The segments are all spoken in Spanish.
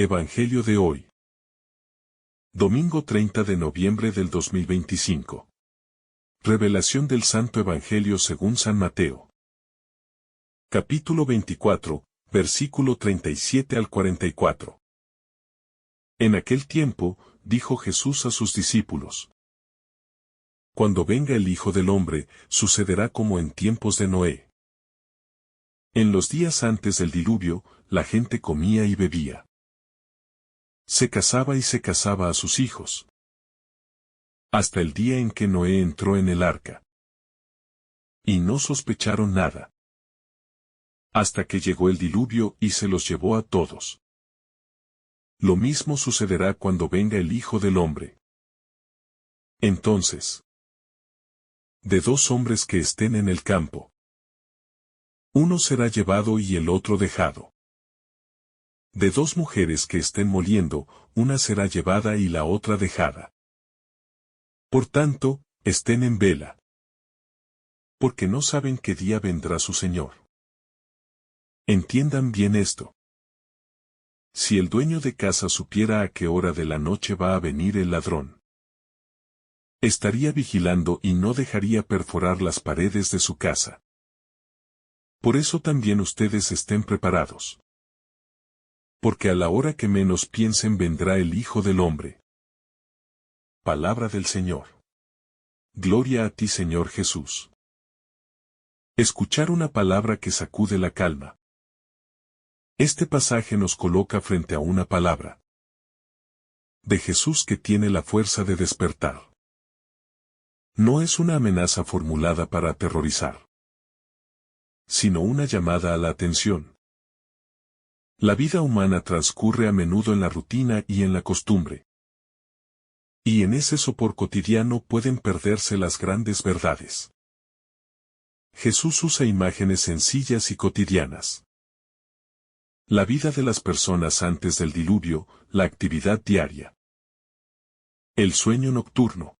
Evangelio de hoy. Domingo 30 de noviembre del 2025. Revelación del Santo Evangelio según San Mateo. Capítulo 24, versículo 37 al 44. En aquel tiempo, dijo Jesús a sus discípulos: Cuando venga el Hijo del Hombre, sucederá como en tiempos de Noé. En los días antes del diluvio, la gente comía y bebía. Se casaba y se casaba a sus hijos. Hasta el día en que Noé entró en el arca. Y no sospecharon nada. Hasta que llegó el diluvio y se los llevó a todos. Lo mismo sucederá cuando venga el Hijo del Hombre. Entonces, de dos hombres que estén en el campo, uno será llevado y el otro dejado. De dos mujeres que estén moliendo, una será llevada y la otra dejada. Por tanto, estén en vela. Porque no saben qué día vendrá su Señor. Entiendan bien esto. Si el dueño de casa supiera a qué hora de la noche va a venir el ladrón, estaría vigilando y no dejaría perforar las paredes de su casa. Por eso también ustedes estén preparados. Porque a la hora que menos piensen vendrá el Hijo del Hombre. Palabra del Señor. Gloria a ti, Señor Jesús. Escuchar una palabra que sacude la calma. Este pasaje nos coloca frente a una palabra de Jesús que tiene la fuerza de despertar. No es una amenaza formulada para aterrorizar, sino una llamada a la atención. La vida humana transcurre a menudo en la rutina y en la costumbre. Y en ese sopor cotidiano pueden perderse las grandes verdades. Jesús usa imágenes sencillas y cotidianas. La vida de las personas antes del diluvio, la actividad diaria. El sueño nocturno.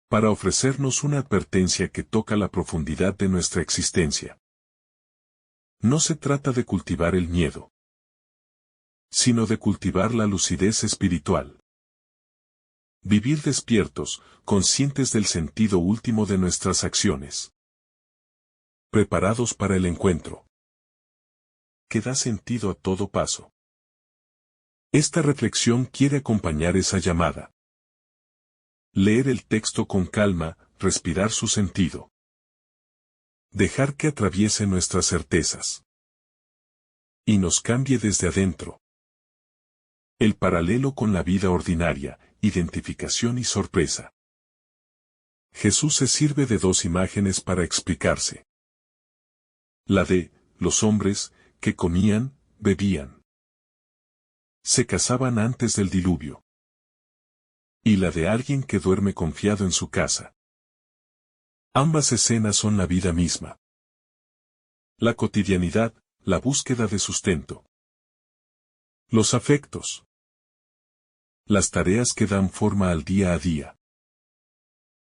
Para ofrecernos una advertencia que toca la profundidad de nuestra existencia. No se trata de cultivar el miedo, sino de cultivar la lucidez espiritual. Vivir despiertos, conscientes del sentido último de nuestras acciones. Preparados para el encuentro que da sentido a todo paso. Esta reflexión quiere acompañar esa llamada. Leer el texto con calma, respirar su sentido. Dejar que atraviese nuestras certezas. Y nos cambie desde adentro. El paralelo con la vida ordinaria, identificación y sorpresa. Jesús se sirve de dos imágenes para explicarse. La de los hombres que comían, bebían. Se casaban antes del diluvio. Y la de alguien que duerme confiado en su casa. Ambas escenas son la vida misma. La cotidianidad, la búsqueda de sustento. Los afectos. Las tareas que dan forma al día a día.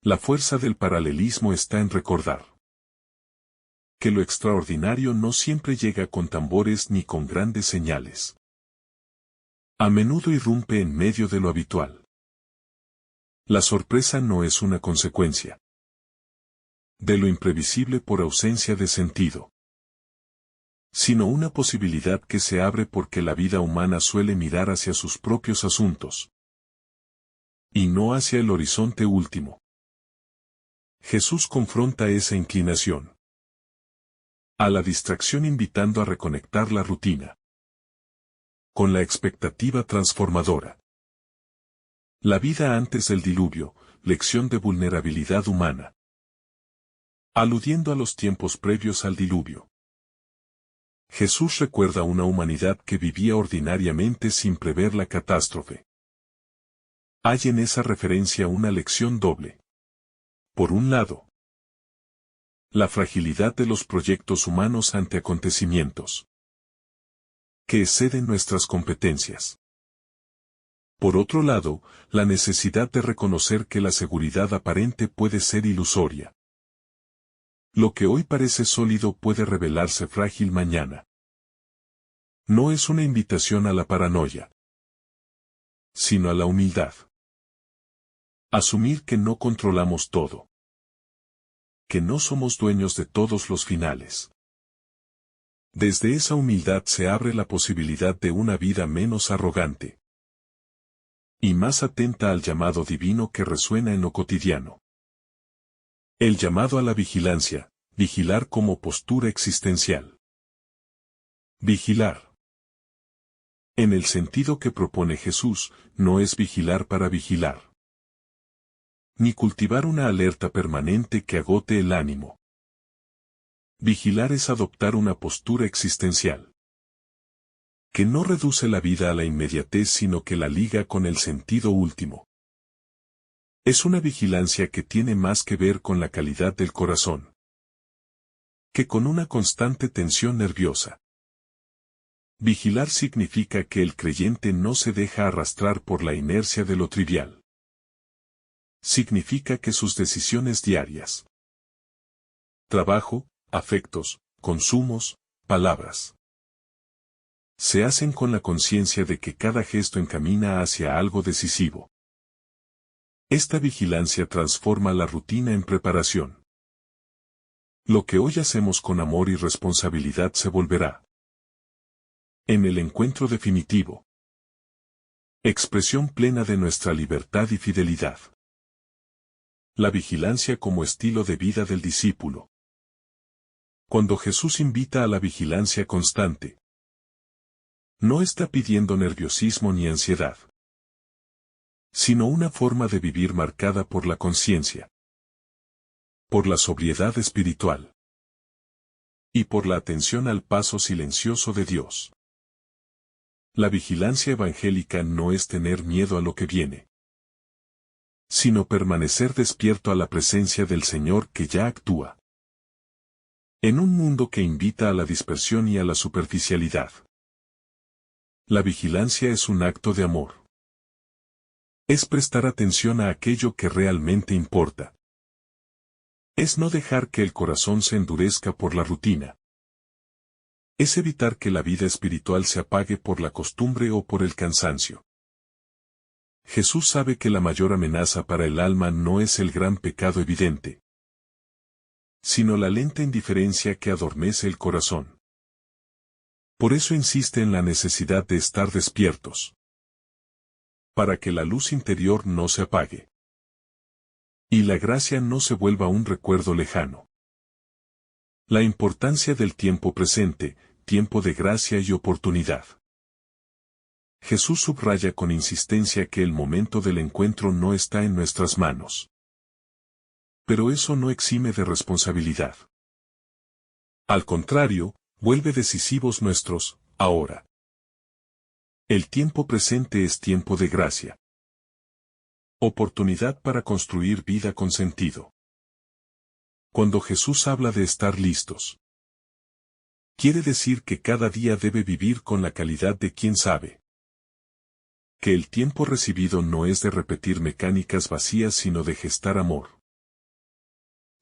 La fuerza del paralelismo está en recordar que lo extraordinario no siempre llega con tambores ni con grandes señales. A menudo irrumpe en medio de lo habitual. La sorpresa no es una consecuencia de lo imprevisible por ausencia de sentido, sino una posibilidad que se abre porque la vida humana suele mirar hacia sus propios asuntos, y no hacia el horizonte último. Jesús confronta esa inclinación a la distracción invitando a reconectar la rutina con la expectativa transformadora. La vida antes del diluvio, lección de vulnerabilidad humana. Aludiendo a los tiempos previos al diluvio. Jesús recuerda una humanidad que vivía ordinariamente sin prever la catástrofe. Hay en esa referencia una lección doble. Por un lado, la fragilidad de los proyectos humanos ante acontecimientos que exceden nuestras competencias. Por otro lado, la necesidad de reconocer que la seguridad aparente puede ser ilusoria. Lo que hoy parece sólido puede revelarse frágil mañana. No es una invitación a la paranoia, sino a la humildad. Asumir que no controlamos todo, que no somos dueños de todos los finales. Desde esa humildad se abre la posibilidad de una vida menos arrogante y más atenta al llamado divino que resuena en lo cotidiano. El llamado a la vigilancia, vigilar como postura existencial. Vigilar. En el sentido que propone Jesús, no es vigilar para vigilar, ni cultivar una alerta permanente que agote el ánimo. Vigilar es adoptar una postura existencial, que no reduce la vida a la inmediatez sino que la liga con el sentido último. Es una vigilancia que tiene más que ver con la calidad del corazón, que con una constante tensión nerviosa. Vigilar significa que el creyente no se deja arrastrar por la inercia de lo trivial. Significa que sus decisiones diarias, trabajo, afectos, consumos, palabras, se hacen con la conciencia de que cada gesto encamina hacia algo decisivo. Esta vigilancia transforma la rutina en preparación. Lo que hoy hacemos con amor y responsabilidad se volverá, en el encuentro definitivo, expresión plena de nuestra libertad y fidelidad. La vigilancia como estilo de vida del discípulo. Cuando Jesús invita a la vigilancia constante, no está pidiendo nerviosismo ni ansiedad, sino una forma de vivir marcada por la conciencia, por la sobriedad espiritual y por la atención al paso silencioso de Dios. La vigilancia evangélica no es tener miedo a lo que viene, sino permanecer despierto a la presencia del Señor que ya actúa. En un mundo que invita a la dispersión y a la superficialidad, la vigilancia es un acto de amor. Es prestar atención a aquello que realmente importa. Es no dejar que el corazón se endurezca por la rutina. Es evitar que la vida espiritual se apague por la costumbre o por el cansancio. Jesús sabe que la mayor amenaza para el alma no es el gran pecado evidente, sino la lenta indiferencia que adormece el corazón. Por eso insiste en la necesidad de estar despiertos, para que la luz interior no se apague y la gracia no se vuelva un recuerdo lejano. La importancia del tiempo presente, tiempo de gracia y oportunidad. Jesús subraya con insistencia que el momento del encuentro no está en nuestras manos. Pero eso no exime de responsabilidad. Al contrario, vuelve decisivos nuestros, ahora. El tiempo presente es tiempo de gracia. Oportunidad para construir vida con sentido. Cuando Jesús habla de estar listos, quiere decir que cada día debe vivir con la calidad de quien sabe que el tiempo recibido no es de repetir mecánicas vacías sino de gestar amor,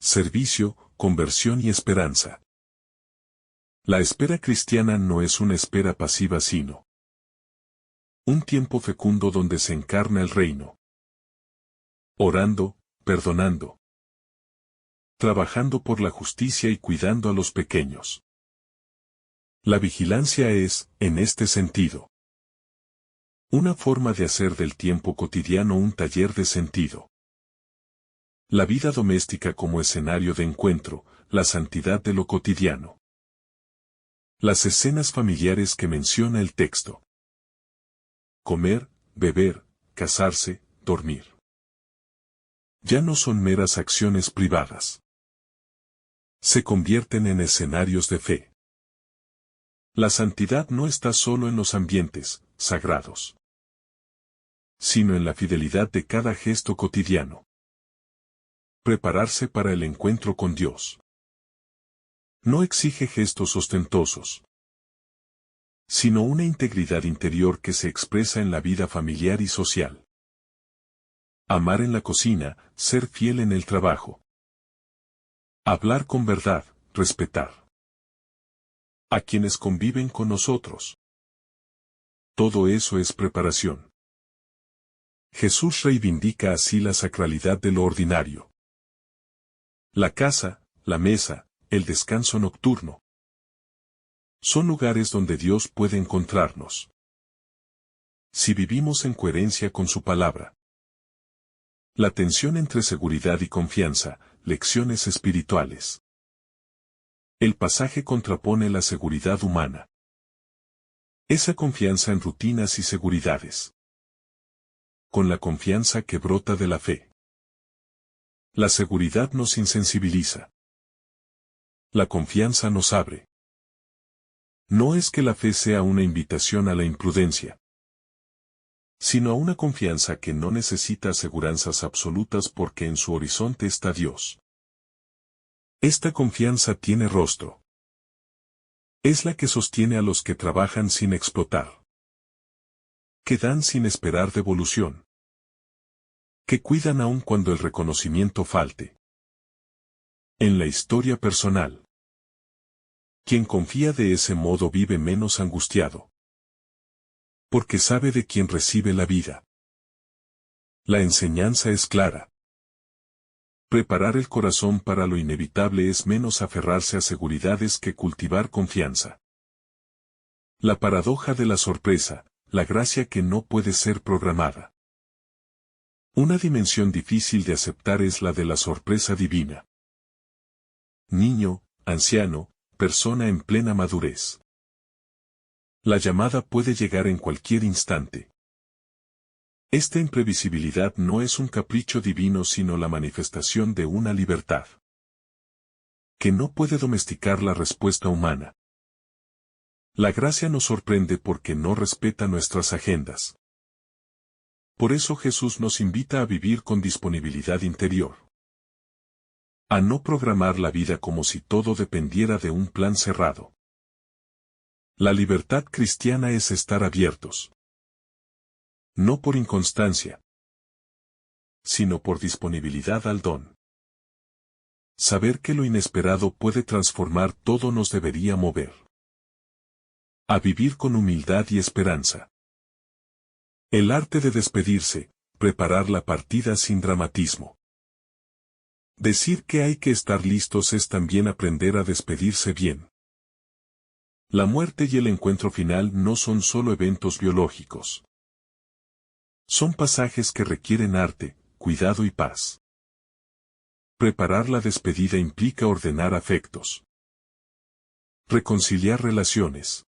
servicio, conversión y esperanza. La espera cristiana no es una espera pasiva sino un tiempo fecundo donde se encarna el reino. Orando, perdonando, trabajando por la justicia y cuidando a los pequeños. La vigilancia es, en este sentido, una forma de hacer del tiempo cotidiano un taller de sentido. La vida doméstica como escenario de encuentro, la santidad de lo cotidiano. Las escenas familiares que menciona el texto. Comer, beber, casarse, dormir. Ya no son meras acciones privadas. Se convierten en escenarios de fe. La santidad no está solo en los ambientes sagrados, sino en la fidelidad de cada gesto cotidiano. Prepararse para el encuentro con Dios no exige gestos ostentosos, sino una integridad interior que se expresa en la vida familiar y social. Amar en la cocina, ser fiel en el trabajo. Hablar con verdad, respetar a quienes conviven con nosotros. Todo eso es preparación. Jesús reivindica así la sacralidad de lo ordinario. La casa, la mesa, el descanso nocturno. Son lugares donde Dios puede encontrarnos. Si vivimos en coherencia con su palabra. La tensión entre seguridad y confianza, lecciones espirituales. El pasaje contrapone la seguridad humana. Esa confianza en rutinas y seguridades. Con la confianza que brota de la fe. La seguridad nos insensibiliza. La confianza nos abre. No es que la fe sea una invitación a la imprudencia, sino a una confianza que no necesita aseguranzas absolutas porque en su horizonte está Dios. Esta confianza tiene rostro. Es la que sostiene a los que trabajan sin explotar. Que dan sin esperar devolución. Que cuidan aun cuando el reconocimiento falte. En la historia personal. Quien confía de ese modo vive menos angustiado. Porque sabe de quién recibe la vida. La enseñanza es clara. Preparar el corazón para lo inevitable es menos aferrarse a seguridades que cultivar confianza. La paradoja de la sorpresa, la gracia que no puede ser programada. Una dimensión difícil de aceptar es la de la sorpresa divina. Niño, anciano, persona en plena madurez. La llamada puede llegar en cualquier instante. Esta imprevisibilidad no es un capricho divino sino la manifestación de una libertad que no puede domesticar la respuesta humana. La gracia nos sorprende porque no respeta nuestras agendas. Por eso Jesús nos invita a vivir con disponibilidad interior. A no programar la vida como si todo dependiera de un plan cerrado. La libertad cristiana es estar abiertos. No por inconstancia, sino por disponibilidad al don. Saber que lo inesperado puede transformar todo nos debería mover. A vivir con humildad y esperanza. El arte de despedirse, preparar la partida sin dramatismo. Decir que hay que estar listos es también aprender a despedirse bien. La muerte y el encuentro final no son solo eventos biológicos. Son pasajes que requieren arte, cuidado y paz. Preparar la despedida implica ordenar afectos. Reconciliar relaciones.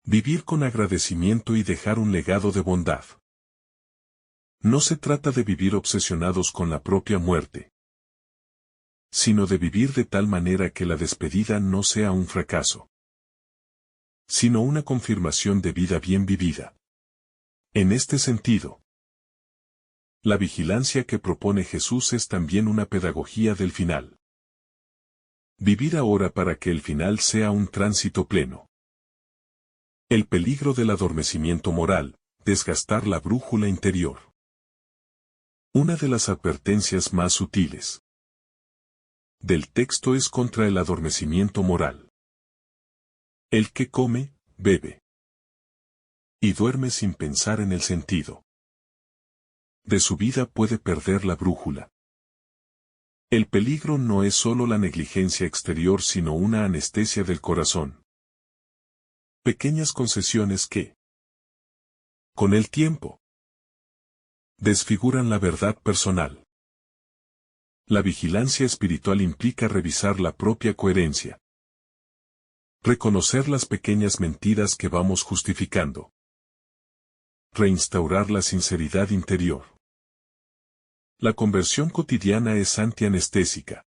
Vivir con agradecimiento y dejar un legado de bondad. No se trata de vivir obsesionados con la propia muerte, sino de vivir de tal manera que la despedida no sea un fracaso, sino una confirmación de vida bien vivida. En este sentido, la vigilancia que propone Jesús es también una pedagogía del final. Vivir ahora para que el final sea un tránsito pleno. El peligro del adormecimiento moral, desgastar la brújula interior. Una de las advertencias más sutiles del texto es contra el adormecimiento moral. El que come, bebe. Y duerme sin pensar en el sentido de su vida puede perder la brújula. El peligro no es solo la negligencia exterior sino una anestesia del corazón. Pequeñas concesiones que, con el tiempo, desfiguran la verdad personal. La vigilancia espiritual implica revisar la propia coherencia. Reconocer las pequeñas mentiras que vamos justificando. Reinstaurar la sinceridad interior. La conversión cotidiana es antianestésica.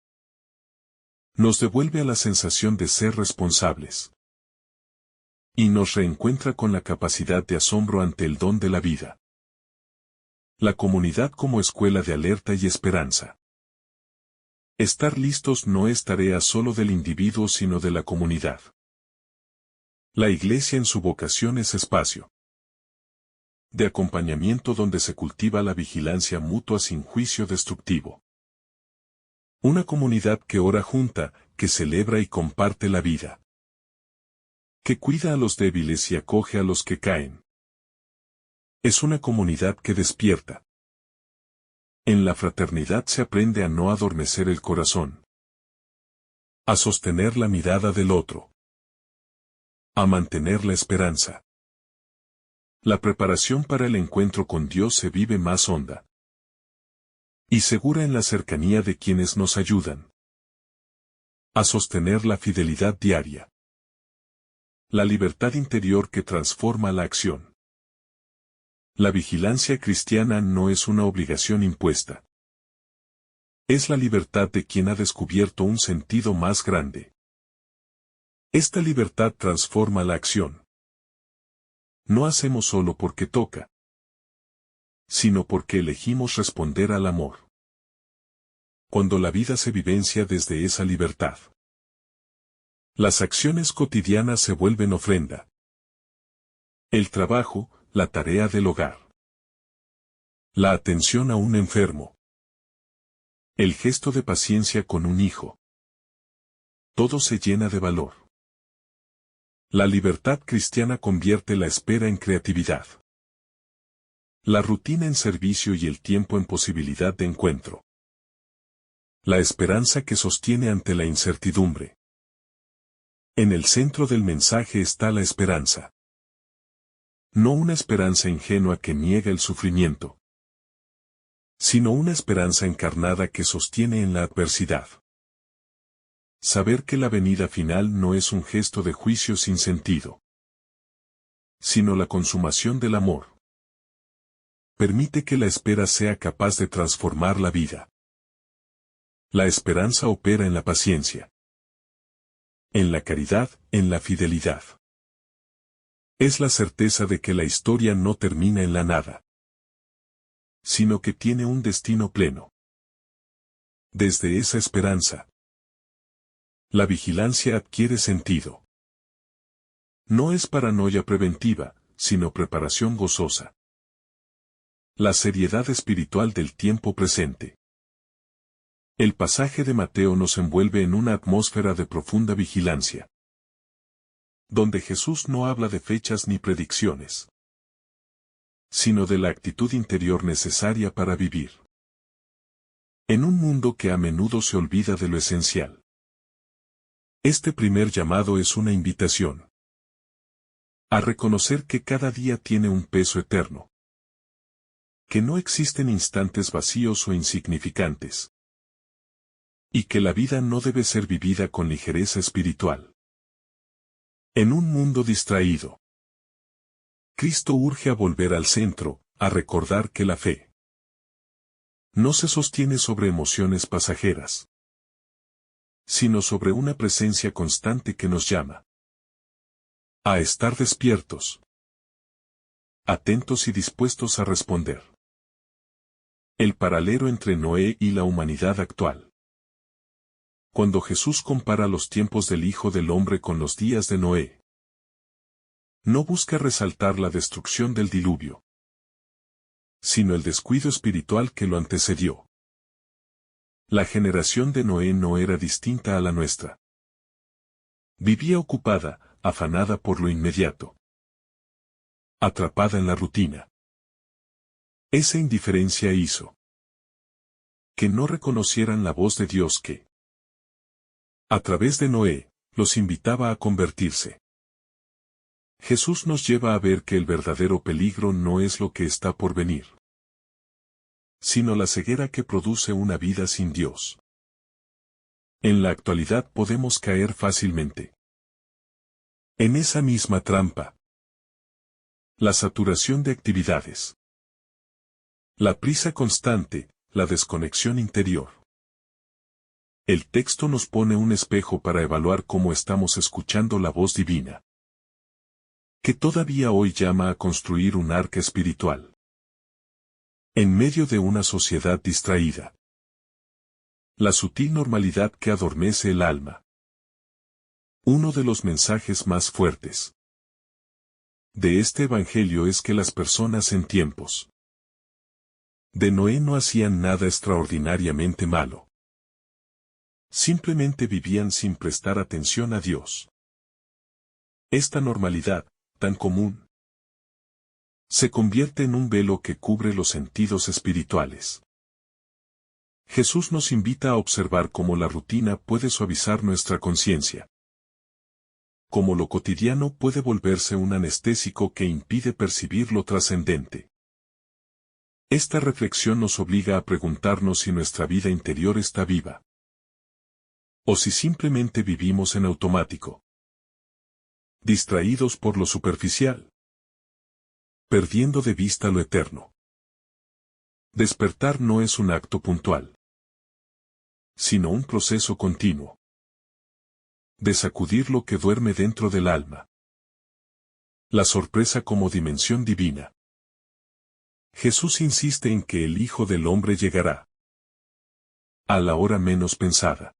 Nos devuelve a la sensación de ser responsables. Y nos reencuentra con la capacidad de asombro ante el don de la vida. La comunidad como escuela de alerta y esperanza. Estar listos no es tarea solo del individuo sino de la comunidad. La Iglesia en su vocación es espacio de acompañamiento donde se cultiva la vigilancia mutua sin juicio destructivo. Una comunidad que ora junta, que celebra y comparte la vida. que cuida a los débiles y acoge a los que caen. Es una comunidad que despierta. En la fraternidad se aprende a no adormecer el corazón, a sostener la mirada del otro, a mantener la esperanza. La preparación para el encuentro con Dios se vive más honda y segura en la cercanía de quienes nos ayudan a sostener la fidelidad diaria. La libertad interior que transforma la acción. La vigilancia cristiana no es una obligación impuesta. Es la libertad de quien ha descubierto un sentido más grande. Esta libertad transforma la acción. No hacemos solo porque toca, sino porque elegimos responder al amor. Cuando la vida se vivencia desde esa libertad, las acciones cotidianas se vuelven ofrenda. El trabajo, la tarea del hogar, la atención a un enfermo, el gesto de paciencia con un hijo. Todo se llena de valor. La libertad cristiana convierte la espera en creatividad, la rutina en servicio y el tiempo en posibilidad de encuentro. La esperanza que sostiene ante la incertidumbre. En el centro del mensaje está la esperanza. No una esperanza ingenua que niega el sufrimiento, sino una esperanza encarnada que sostiene en la adversidad. Saber que la venida final no es un gesto de juicio sin sentido, sino la consumación del amor. Permite que la espera sea capaz de transformar la vida. La esperanza opera en la paciencia, en la caridad, en la fidelidad. Es la certeza de que la historia no termina en la nada, sino que tiene un destino pleno. Desde esa esperanza, la vigilancia adquiere sentido. No es paranoia preventiva, sino preparación gozosa. La seriedad espiritual del tiempo presente. El pasaje de Mateo nos envuelve en una atmósfera de profunda vigilancia, donde Jesús no habla de fechas ni predicciones, sino de la actitud interior necesaria para vivir. En un mundo que a menudo se olvida de lo esencial. Este primer llamado es una invitación a reconocer que cada día tiene un peso eterno, que no existen instantes vacíos o insignificantes, y que la vida no debe ser vivida con ligereza espiritual. En un mundo distraído, Cristo urge a volver al centro, a recordar que la fe no se sostiene sobre emociones pasajeras, sino sobre una presencia constante que nos llama a estar despiertos, atentos y dispuestos a responder. El paralelo entre Noé y la humanidad actual. Cuando Jesús compara los tiempos del Hijo del Hombre con los días de Noé, no busca resaltar la destrucción del diluvio, sino el descuido espiritual que lo antecedió. La generación de Noé no era distinta a la nuestra. Vivía ocupada, afanada por lo inmediato, atrapada en la rutina. Esa indiferencia hizo que no reconocieran la voz de Dios que, a través de Noé, los invitaba a convertirse. Jesús nos lleva a ver que el verdadero peligro no es lo que está por venir, sino la ceguera que produce una vida sin Dios. En la actualidad podemos caer fácilmente en esa misma trampa. La saturación de actividades, la prisa constante, la desconexión interior. El texto nos pone un espejo para evaluar cómo estamos escuchando la voz divina, que todavía hoy llama a construir un arca espiritual en medio de una sociedad distraída. La sutil normalidad que adormece el alma. Uno de los mensajes más fuertes de este evangelio es que las personas en tiempos de Noé no hacían nada extraordinariamente malo. Simplemente vivían sin prestar atención a Dios. Esta normalidad, tan común, se convierte en un velo que cubre los sentidos espirituales. Jesús nos invita a observar cómo la rutina puede suavizar nuestra conciencia. Cómo lo cotidiano puede volverse un anestésico que impide percibir lo trascendente. Esta reflexión nos obliga a preguntarnos si nuestra vida interior está viva. O si simplemente vivimos en automático. Distraídos por lo superficial. Perdiendo de vista lo eterno. Despertar no es un acto puntual, sino un proceso continuo. De sacudir lo que duerme dentro del alma. La sorpresa como dimensión divina. Jesús insiste en que el Hijo del Hombre llegará a la hora menos pensada.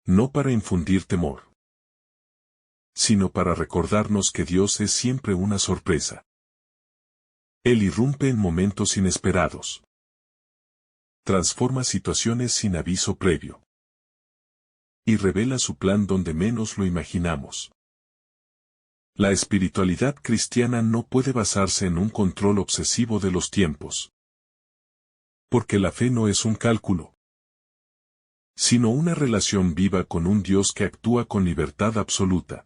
No para infundir temor, sino para recordarnos que Dios es siempre una sorpresa. Él irrumpe en momentos inesperados. Transforma situaciones sin aviso previo. Y revela su plan donde menos lo imaginamos. La espiritualidad cristiana no puede basarse en un control obsesivo de los tiempos. Porque la fe no es un cálculo, sino una relación viva con un Dios que actúa con libertad absoluta.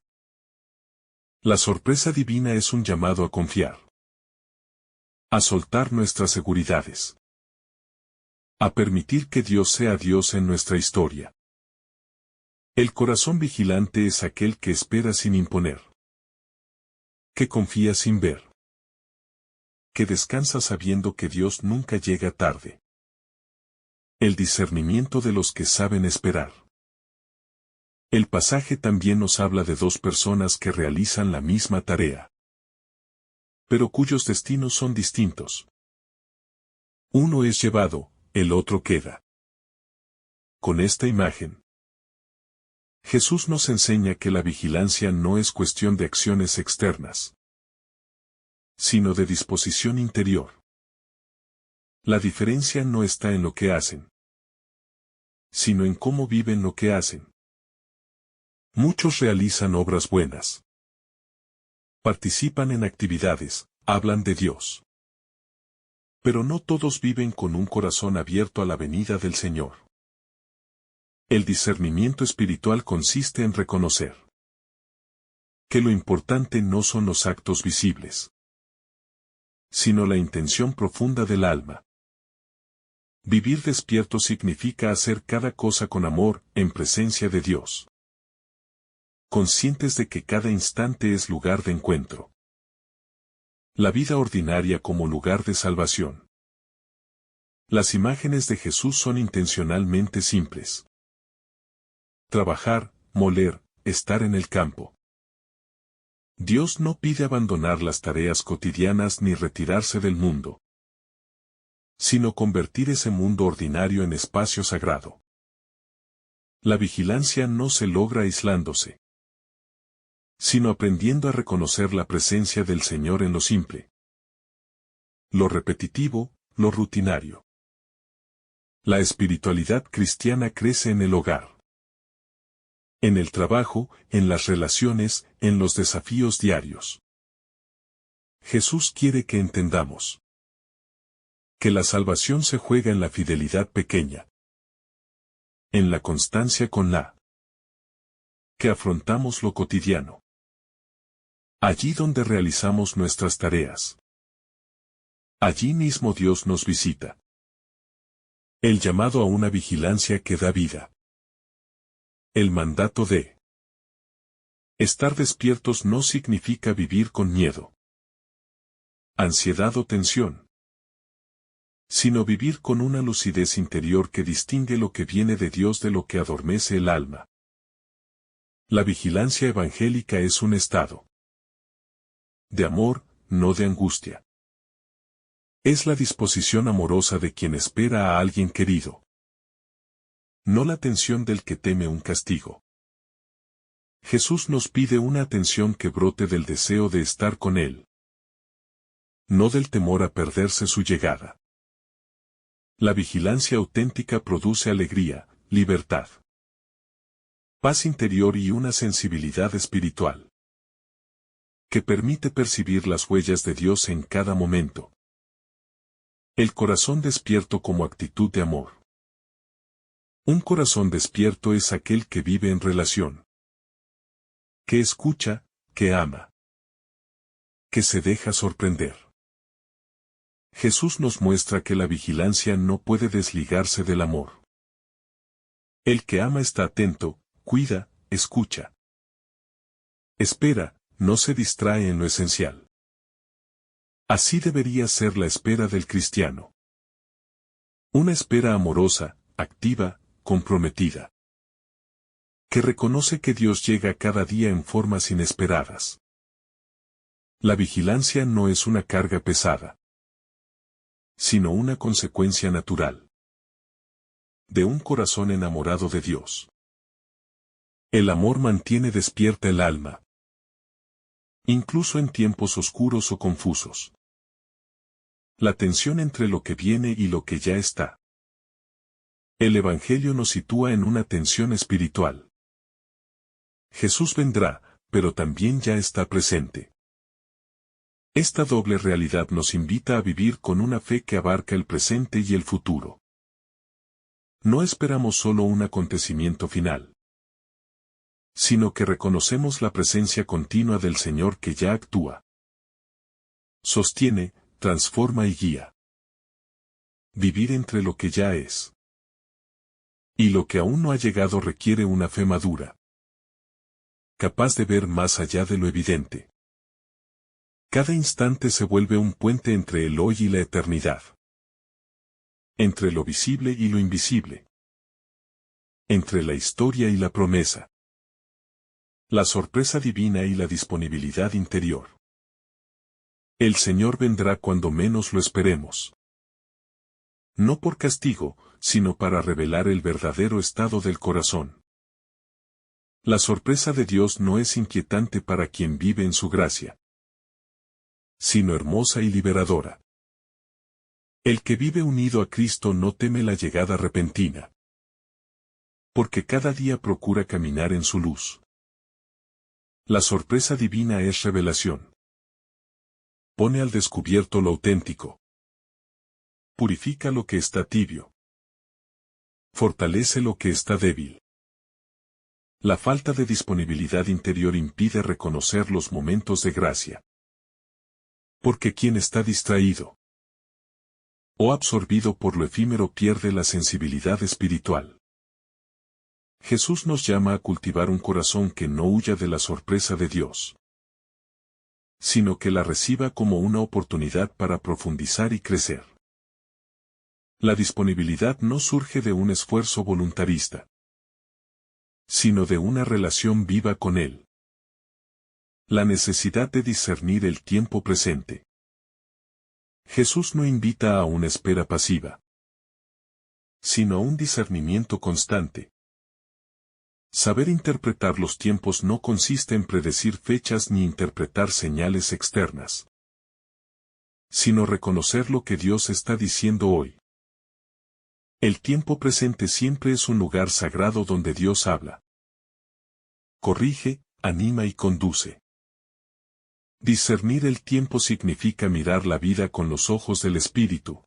La sorpresa divina es un llamado a confiar. A soltar nuestras seguridades. A permitir que Dios sea Dios en nuestra historia. El corazón vigilante es aquel que espera sin imponer. Que confía sin ver. Que descansa sabiendo que Dios nunca llega tarde. El discernimiento de los que saben esperar. El pasaje también nos habla de dos personas que realizan la misma tarea, pero cuyos destinos son distintos. Uno es llevado, el otro queda. Con esta imagen, Jesús nos enseña que la vigilancia no es cuestión de acciones externas, sino de disposición interior. La diferencia no está en lo que hacen, sino en cómo viven lo que hacen. Muchos realizan obras buenas. Participan en actividades, hablan de Dios. Pero no todos viven con un corazón abierto a la venida del Señor. El discernimiento espiritual consiste en reconocer que lo importante no son los actos visibles, sino la intención profunda del alma. Vivir despierto significa hacer cada cosa con amor, en presencia de Dios. Conscientes de que cada instante es lugar de encuentro. La vida ordinaria como lugar de salvación. Las imágenes de Jesús son intencionalmente simples. Trabajar, moler, estar en el campo. Dios no pide abandonar las tareas cotidianas ni retirarse del mundo, sino convertir ese mundo ordinario en espacio sagrado. La vigilancia no se logra aislándose, sino aprendiendo a reconocer la presencia del Señor en lo simple, lo repetitivo, lo rutinario. La espiritualidad cristiana crece en el hogar. En el trabajo, en las relaciones, en los desafíos diarios. Jesús quiere que entendamos que la salvación se juega en la fidelidad pequeña, en la constancia con la que afrontamos lo cotidiano. Allí donde realizamos nuestras tareas. Allí mismo Dios nos visita. El llamado a una vigilancia que da vida. El mandato de estar despiertos no significa vivir con miedo, ansiedad o tensión, sino vivir con una lucidez interior que distingue lo que viene de Dios de lo que adormece el alma. La vigilancia evangélica es un estado de amor, no de angustia. Es la disposición amorosa de quien espera a alguien querido. No la tensión del que teme un castigo. Jesús nos pide una atención que brote del deseo de estar con Él, no del temor a perderse su llegada. La vigilancia auténtica produce alegría, libertad, paz interior y una sensibilidad espiritual. que permite percibir las huellas de Dios en cada momento. El corazón despierto como actitud de amor. Un corazón despierto es aquel que vive en relación, que escucha, que ama, que se deja sorprender. Jesús nos muestra que la vigilancia no puede desligarse del amor. El que ama está atento, cuida, escucha. Espera, no se distrae en lo esencial. Así debería ser la espera del cristiano. Una espera amorosa, activa, comprometida. Que reconoce que Dios llega cada día en formas inesperadas. La vigilancia no es una carga pesada, sino una consecuencia natural de un corazón enamorado de Dios. El amor mantiene despierta el alma, incluso en tiempos oscuros o confusos. La tensión entre lo que viene y lo que ya está. El Evangelio nos sitúa en una tensión espiritual. Jesús vendrá, pero también ya está presente. Esta doble realidad nos invita a vivir con una fe que abarca el presente y el futuro. No esperamos solo un acontecimiento final, sino que reconocemos la presencia continua del Señor que ya actúa, sostiene, transforma y guía. Vivir entre lo que ya es y lo que aún no ha llegado requiere una fe madura, capaz de ver más allá de lo evidente. Cada instante se vuelve un puente entre el hoy y la eternidad, entre lo visible y lo invisible, entre la historia y la promesa, la sorpresa divina y la disponibilidad interior. El Señor vendrá cuando menos lo esperemos. No por castigo, sino para revelar el verdadero estado del corazón. La sorpresa de Dios no es inquietante para quien vive en su gracia, sino hermosa y liberadora. El que vive unido a Cristo no teme la llegada repentina, porque cada día procura caminar en su luz. La sorpresa divina es revelación. Pone al descubierto lo auténtico. Purifica lo que está tibio. Fortalece lo que está débil. La falta de disponibilidad interior impide reconocer los momentos de gracia. Porque quien está distraído o absorbido por lo efímero pierde la sensibilidad espiritual. Jesús nos llama a cultivar un corazón que no huya de la sorpresa de Dios, sino que la reciba como una oportunidad para profundizar y crecer. La disponibilidad no surge de un esfuerzo voluntarista, sino de una relación viva con Él. La necesidad de discernir el tiempo presente. Jesús no invita a una espera pasiva, sino a un discernimiento constante. Saber interpretar los tiempos no consiste en predecir fechas ni interpretar señales externas, sino reconocer lo que Dios está diciendo hoy. El tiempo presente siempre es un lugar sagrado donde Dios habla, corrige, anima y conduce. Discernir el tiempo significa mirar la vida con los ojos del Espíritu,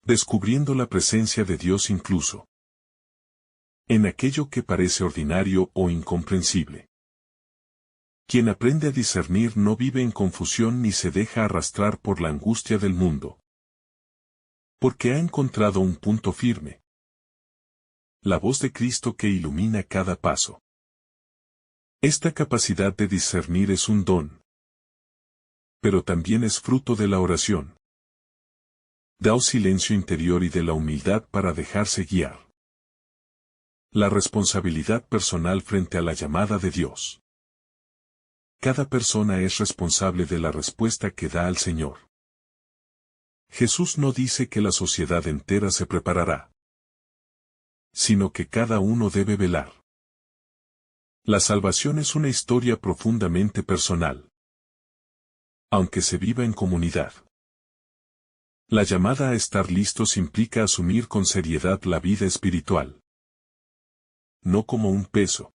descubriendo la presencia de Dios incluso en aquello que parece ordinario o incomprensible. Quien aprende a discernir no vive en confusión ni se deja arrastrar por la angustia del mundo, porque ha encontrado un punto firme: la voz de Cristo que ilumina cada paso. Esta capacidad de discernir es un don, pero también es fruto de la oración. Da silencio interior y de la humildad para dejarse guiar. La responsabilidad personal frente a la llamada de Dios. Cada persona es responsable de la respuesta que da al Señor. Jesús no dice que la sociedad entera se preparará, sino que cada uno debe velar. La salvación es una historia profundamente personal, aunque se viva en comunidad. La llamada a estar listos implica asumir con seriedad la vida espiritual, no como un peso,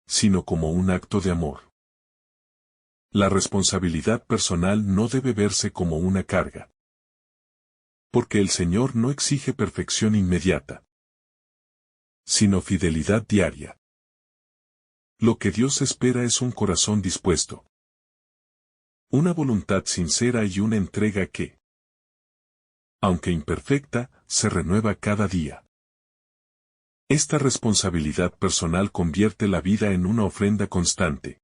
sino como un acto de amor. La responsabilidad personal no debe verse como una carga. Porque el Señor no exige perfección inmediata, sino fidelidad diaria. Lo que Dios espera es un corazón dispuesto, una voluntad sincera y una entrega que, aunque imperfecta, se renueva cada día. Esta responsabilidad personal convierte la vida en una ofrenda constante,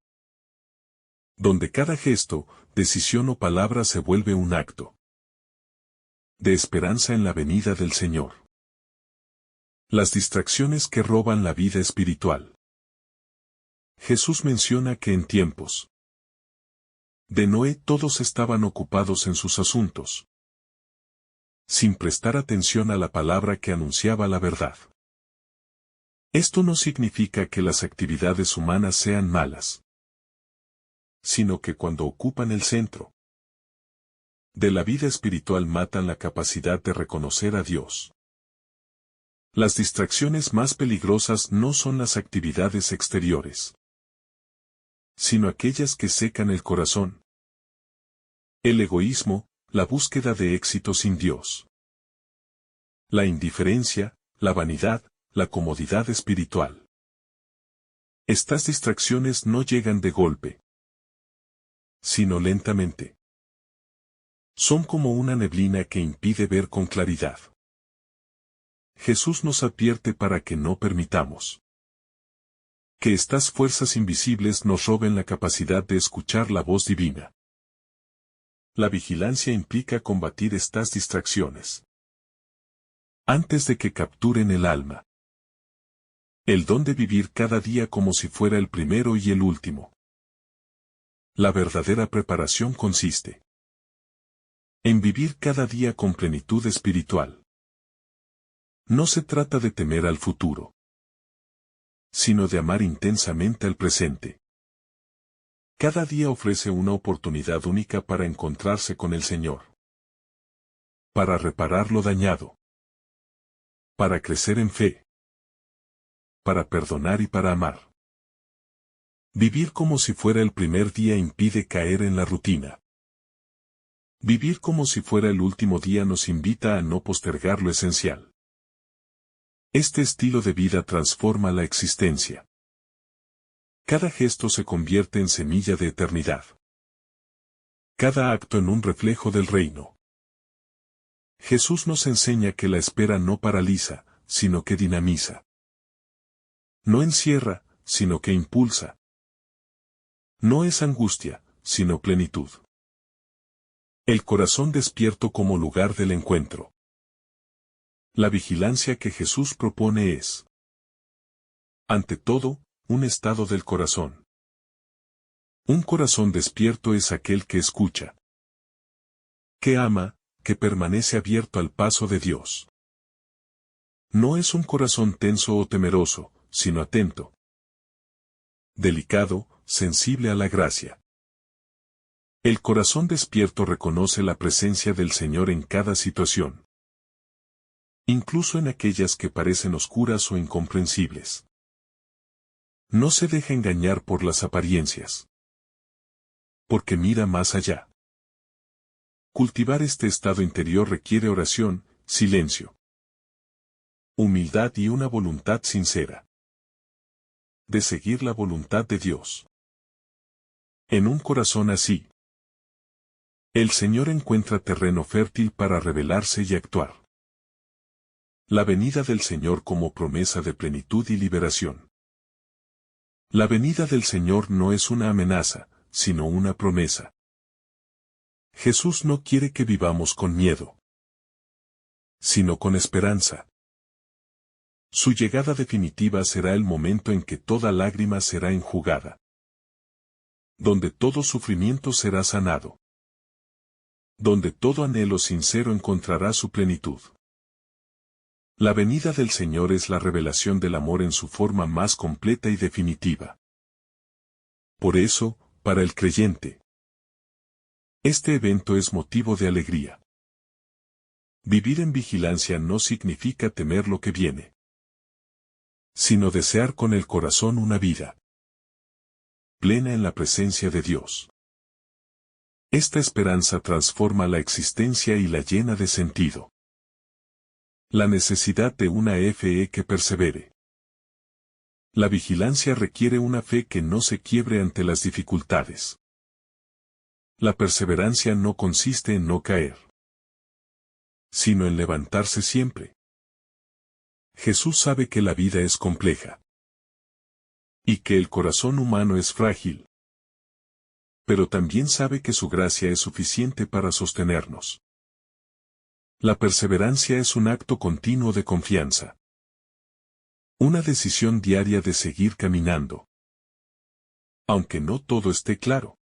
donde cada gesto, decisión o palabra se vuelve un acto de esperanza en la venida del Señor. Las distracciones que roban la vida espiritual. Jesús menciona que en tiempos de Noé todos estaban ocupados en sus asuntos, sin prestar atención a la palabra que anunciaba la verdad. Esto no significa que las actividades humanas sean malas, sino que cuando ocupan el centro de la vida espiritual matan la capacidad de reconocer a Dios. Las distracciones más peligrosas no son las actividades exteriores, sino aquellas que secan el corazón. El egoísmo, la búsqueda de éxito sin Dios. La indiferencia, la vanidad, la comodidad espiritual. Estas distracciones no llegan de golpe, sino lentamente. Son como una neblina que impide ver con claridad. Jesús nos advierte para que no permitamos que estas fuerzas invisibles nos roben la capacidad de escuchar la voz divina. La vigilancia implica combatir estas distracciones antes de que capturen el alma. El don de vivir cada día como si fuera el primero y el último. La verdadera preparación consiste en vivir cada día con plenitud espiritual. No se trata de temer al futuro, sino de amar intensamente al presente. Cada día ofrece una oportunidad única para encontrarse con el Señor, para reparar lo dañado, para crecer en fe, para perdonar y para amar. Vivir como si fuera el primer día impide caer en la rutina. Vivir como si fuera el último día nos invita a no postergar lo esencial. Este estilo de vida transforma la existencia. Cada gesto se convierte en semilla de eternidad. Cada acto en un reflejo del reino. Jesús nos enseña que la espera no paraliza, sino que dinamiza. No encierra, sino que impulsa. No es angustia, sino plenitud. El corazón despierto como lugar del encuentro. La vigilancia que Jesús propone es, ante todo, un estado del corazón. Un corazón despierto es aquel que escucha, que ama, que permanece abierto al paso de Dios. No es un corazón tenso o temeroso, sino atento, delicado, sensible a la gracia. El corazón despierto reconoce la presencia del Señor en cada situación, incluso en aquellas que parecen oscuras o incomprensibles. No se deja engañar por las apariencias, porque mira más allá. Cultivar este estado interior requiere oración, silencio, humildad y una voluntad sincera de seguir la voluntad de Dios. En un corazón así, el Señor encuentra terreno fértil para revelarse y actuar. La venida del Señor como promesa de plenitud y liberación. La venida del Señor no es una amenaza, sino una promesa. Jesús no quiere que vivamos con miedo, sino con esperanza. Su llegada definitiva será el momento en que toda lágrima será enjugada, donde todo sufrimiento será sanado, donde todo anhelo sincero encontrará su plenitud. La venida del Señor es la revelación del amor en su forma más completa y definitiva. Por eso, para el creyente, este evento es motivo de alegría. Vivir en vigilancia no significa temer lo que viene, sino desear con el corazón una vida plena en la presencia de Dios. Esta esperanza transforma la existencia y la llena de sentido. La necesidad de una fe que persevere. La vigilancia requiere una fe que no se quiebre ante las dificultades. La perseverancia no consiste en no caer, sino en levantarse siempre. Jesús sabe que la vida es compleja y que el corazón humano es frágil, pero también sabe que su gracia es suficiente para sostenernos. La perseverancia es un acto continuo de confianza. Una decisión diaria de seguir caminando, aunque no todo esté claro.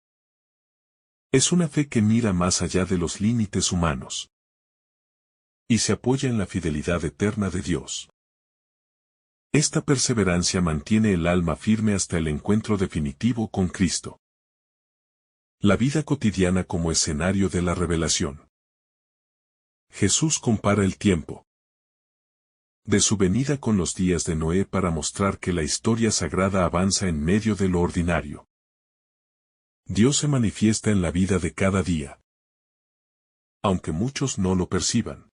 Es una fe que mira más allá de los límites humanos y se apoya en la fidelidad eterna de Dios. Esta perseverancia mantiene el alma firme hasta el encuentro definitivo con Cristo. La vida cotidiana como escenario de la revelación. Jesús compara el tiempo de su venida con los días de Noé para mostrar que la historia sagrada avanza en medio de lo ordinario. Dios se manifiesta en la vida de cada día, aunque muchos no lo perciban.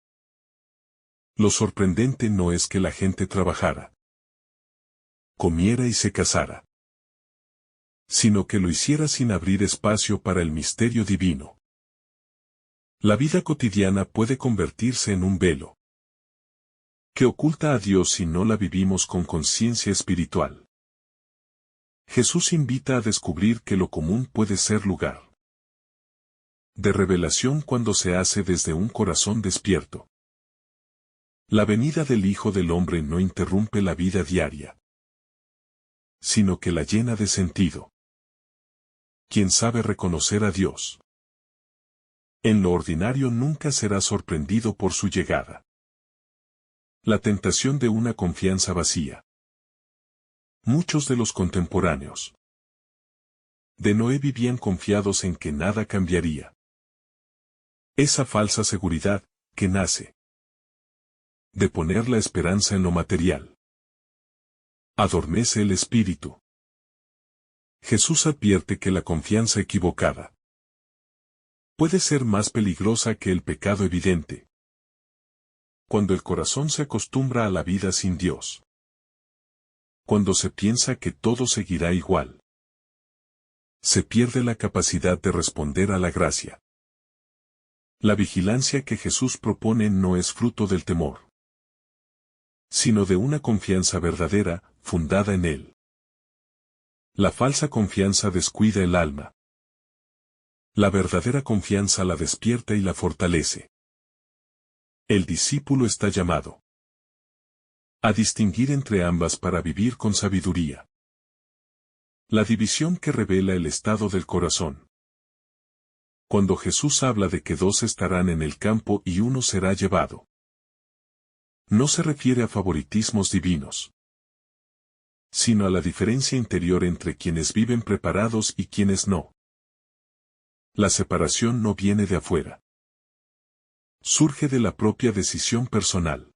Lo sorprendente no es que la gente trabajara, comiera y se casara, sino que lo hiciera sin abrir espacio para el misterio divino. La vida cotidiana puede convertirse en un velo que oculta a Dios si no la vivimos con conciencia espiritual. Jesús invita a descubrir que lo común puede ser lugar de revelación cuando se hace desde un corazón despierto. La venida del Hijo del Hombre no interrumpe la vida diaria, sino que la llena de sentido. Quien sabe reconocer a Dios en lo ordinario nunca será sorprendido por su llegada. La tentación de una confianza vacía. Muchos de los contemporáneos de Noé vivían confiados en que nada cambiaría. Esa falsa seguridad, que nace de poner la esperanza en lo material, adormece el espíritu. Jesús advierte que la confianza equivocada puede ser más peligrosa que el pecado evidente. Cuando el corazón se acostumbra a la vida sin Dios. Cuando se piensa que todo seguirá igual. Se pierde la capacidad de responder a la gracia. La vigilancia que Jesús propone no es fruto del temor, sino de una confianza verdadera, fundada en Él. La falsa confianza descuida el alma. La verdadera confianza la despierta y la fortalece. El discípulo está llamado a distinguir entre ambas para vivir con sabiduría. La división que revela el estado del corazón. Cuando Jesús habla de que dos estarán en el campo y uno será llevado, no se refiere a favoritismos divinos, sino a la diferencia interior entre quienes viven preparados y quienes no. La separación no viene de afuera. Surge de la propia decisión personal.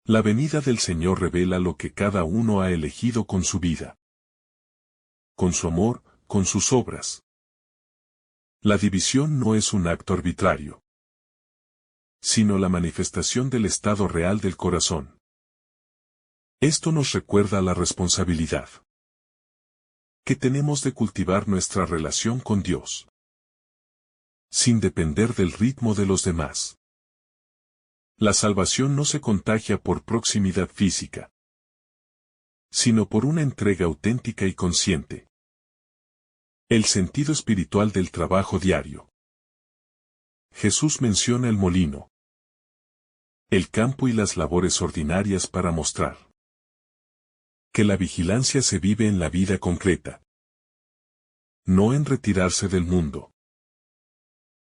La venida del Señor revela lo que cada uno ha elegido con su vida, con su amor, con sus obras. La división no es un acto arbitrario, sino la manifestación del estado real del corazón. Esto nos recuerda la responsabilidad que tenemos de cultivar nuestra relación con Dios, sin depender del ritmo de los demás. La salvación no se contagia por proximidad física, sino por una entrega auténtica y consciente. El sentido espiritual del trabajo diario. Jesús menciona el molino, el campo y las labores ordinarias para mostrar que la vigilancia se vive en la vida concreta, no en retirarse del mundo.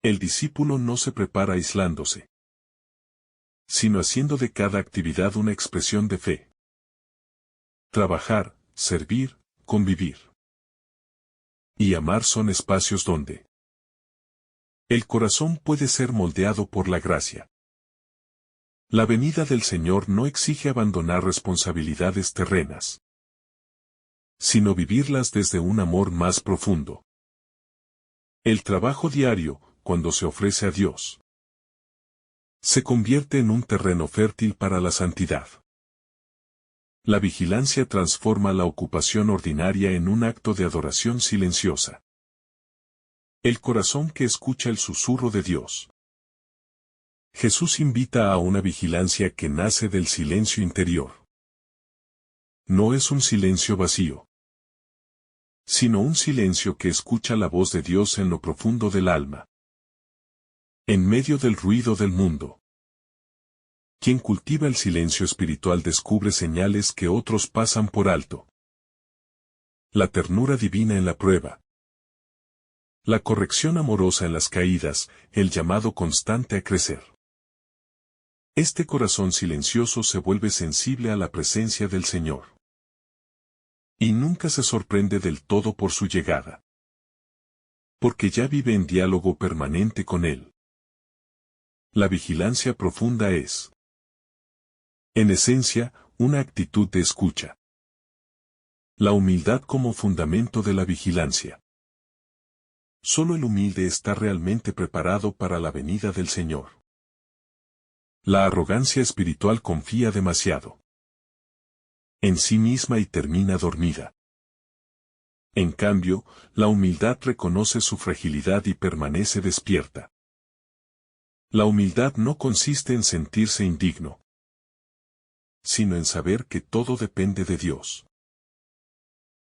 El discípulo no se prepara aislándose, sino haciendo de cada actividad una expresión de fe. Trabajar, servir, convivir y amar son espacios donde el corazón puede ser moldeado por la gracia. La venida del Señor no exige abandonar responsabilidades terrenas, sino vivirlas desde un amor más profundo. El trabajo diario, cuando se ofrece a Dios, se convierte en un terreno fértil para la santidad. La vigilancia transforma la ocupación ordinaria en un acto de adoración silenciosa. El corazón que escucha el susurro de Dios. Jesús invita a una vigilancia que nace del silencio interior. No es un silencio vacío, sino un silencio que escucha la voz de Dios en lo profundo del alma. En medio del ruido del mundo. Quien cultiva el silencio espiritual descubre señales que otros pasan por alto. La ternura divina en la prueba. La corrección amorosa en las caídas, el llamado constante a crecer. Este corazón silencioso se vuelve sensible a la presencia del Señor. Y nunca se sorprende del todo por su llegada. Porque ya vive en diálogo permanente con Él. La vigilancia profunda es, en esencia, una actitud de escucha. La humildad como fundamento de la vigilancia. Solo el humilde está realmente preparado para la venida del Señor. La arrogancia espiritual confía demasiado en sí misma y termina dormida. En cambio, la humildad reconoce su fragilidad y permanece despierta. La humildad no consiste en sentirse indigno, sino en saber que todo depende de Dios.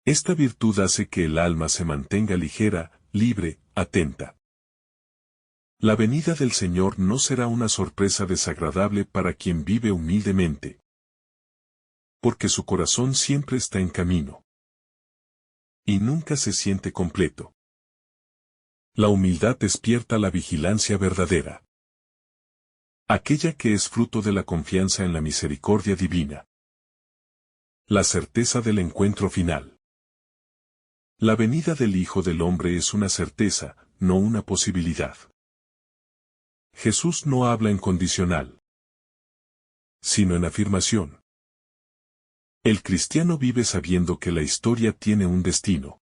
Esta virtud hace que el alma se mantenga ligera, libre, atenta. La venida del Señor no será una sorpresa desagradable para quien vive humildemente, porque su corazón siempre está en camino y nunca se siente completo. La humildad despierta la vigilancia verdadera, aquella que es fruto de la confianza en la misericordia divina. La certeza del encuentro final. La venida del Hijo del Hombre es una certeza, no una posibilidad. Jesús no habla en condicional, sino en afirmación. El cristiano vive sabiendo que la historia tiene un destino,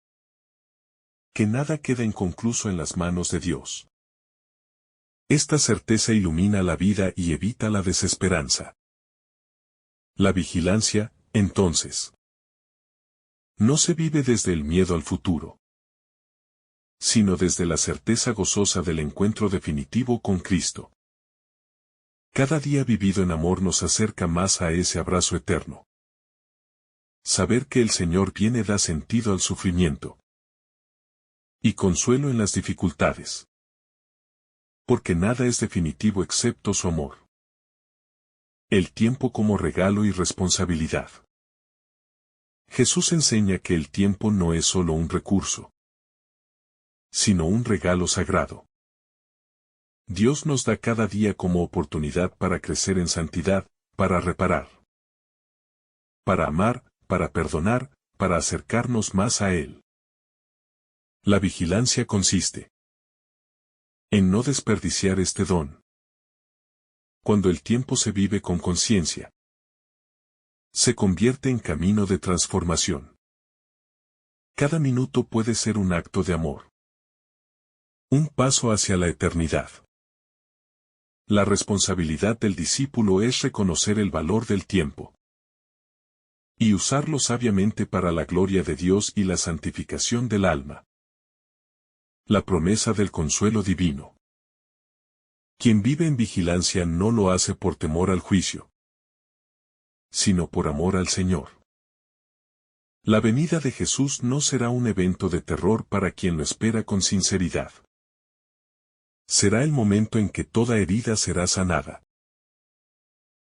que nada queda inconcluso en las manos de Dios. Esta certeza ilumina la vida y evita la desesperanza. La vigilancia, entonces, no se vive desde el miedo al futuro, sino desde la certeza gozosa del encuentro definitivo con Cristo. Cada día vivido en amor nos acerca más a ese abrazo eterno. Saber que el Señor viene da sentido al sufrimiento y consuelo en las dificultades. Porque nada es definitivo excepto su amor. El tiempo como regalo y responsabilidad. Jesús enseña que el tiempo no es solo un recurso, sino un regalo sagrado. Dios nos da cada día como oportunidad para crecer en santidad, para reparar, para amar, para perdonar, para acercarnos más a Él. La vigilancia consiste en no desperdiciar este don. Cuando el tiempo se vive con conciencia, se convierte en camino de transformación. Cada minuto puede ser un acto de amor. Un paso hacia la eternidad. La responsabilidad del discípulo es reconocer el valor del tiempo y usarlo sabiamente para la gloria de Dios y la santificación del alma. La promesa del consuelo divino. Quien vive en vigilancia no lo hace por temor al juicio, sino por amor al Señor. La venida de Jesús no será un evento de terror para quien lo espera con sinceridad. Será el momento en que toda herida será sanada,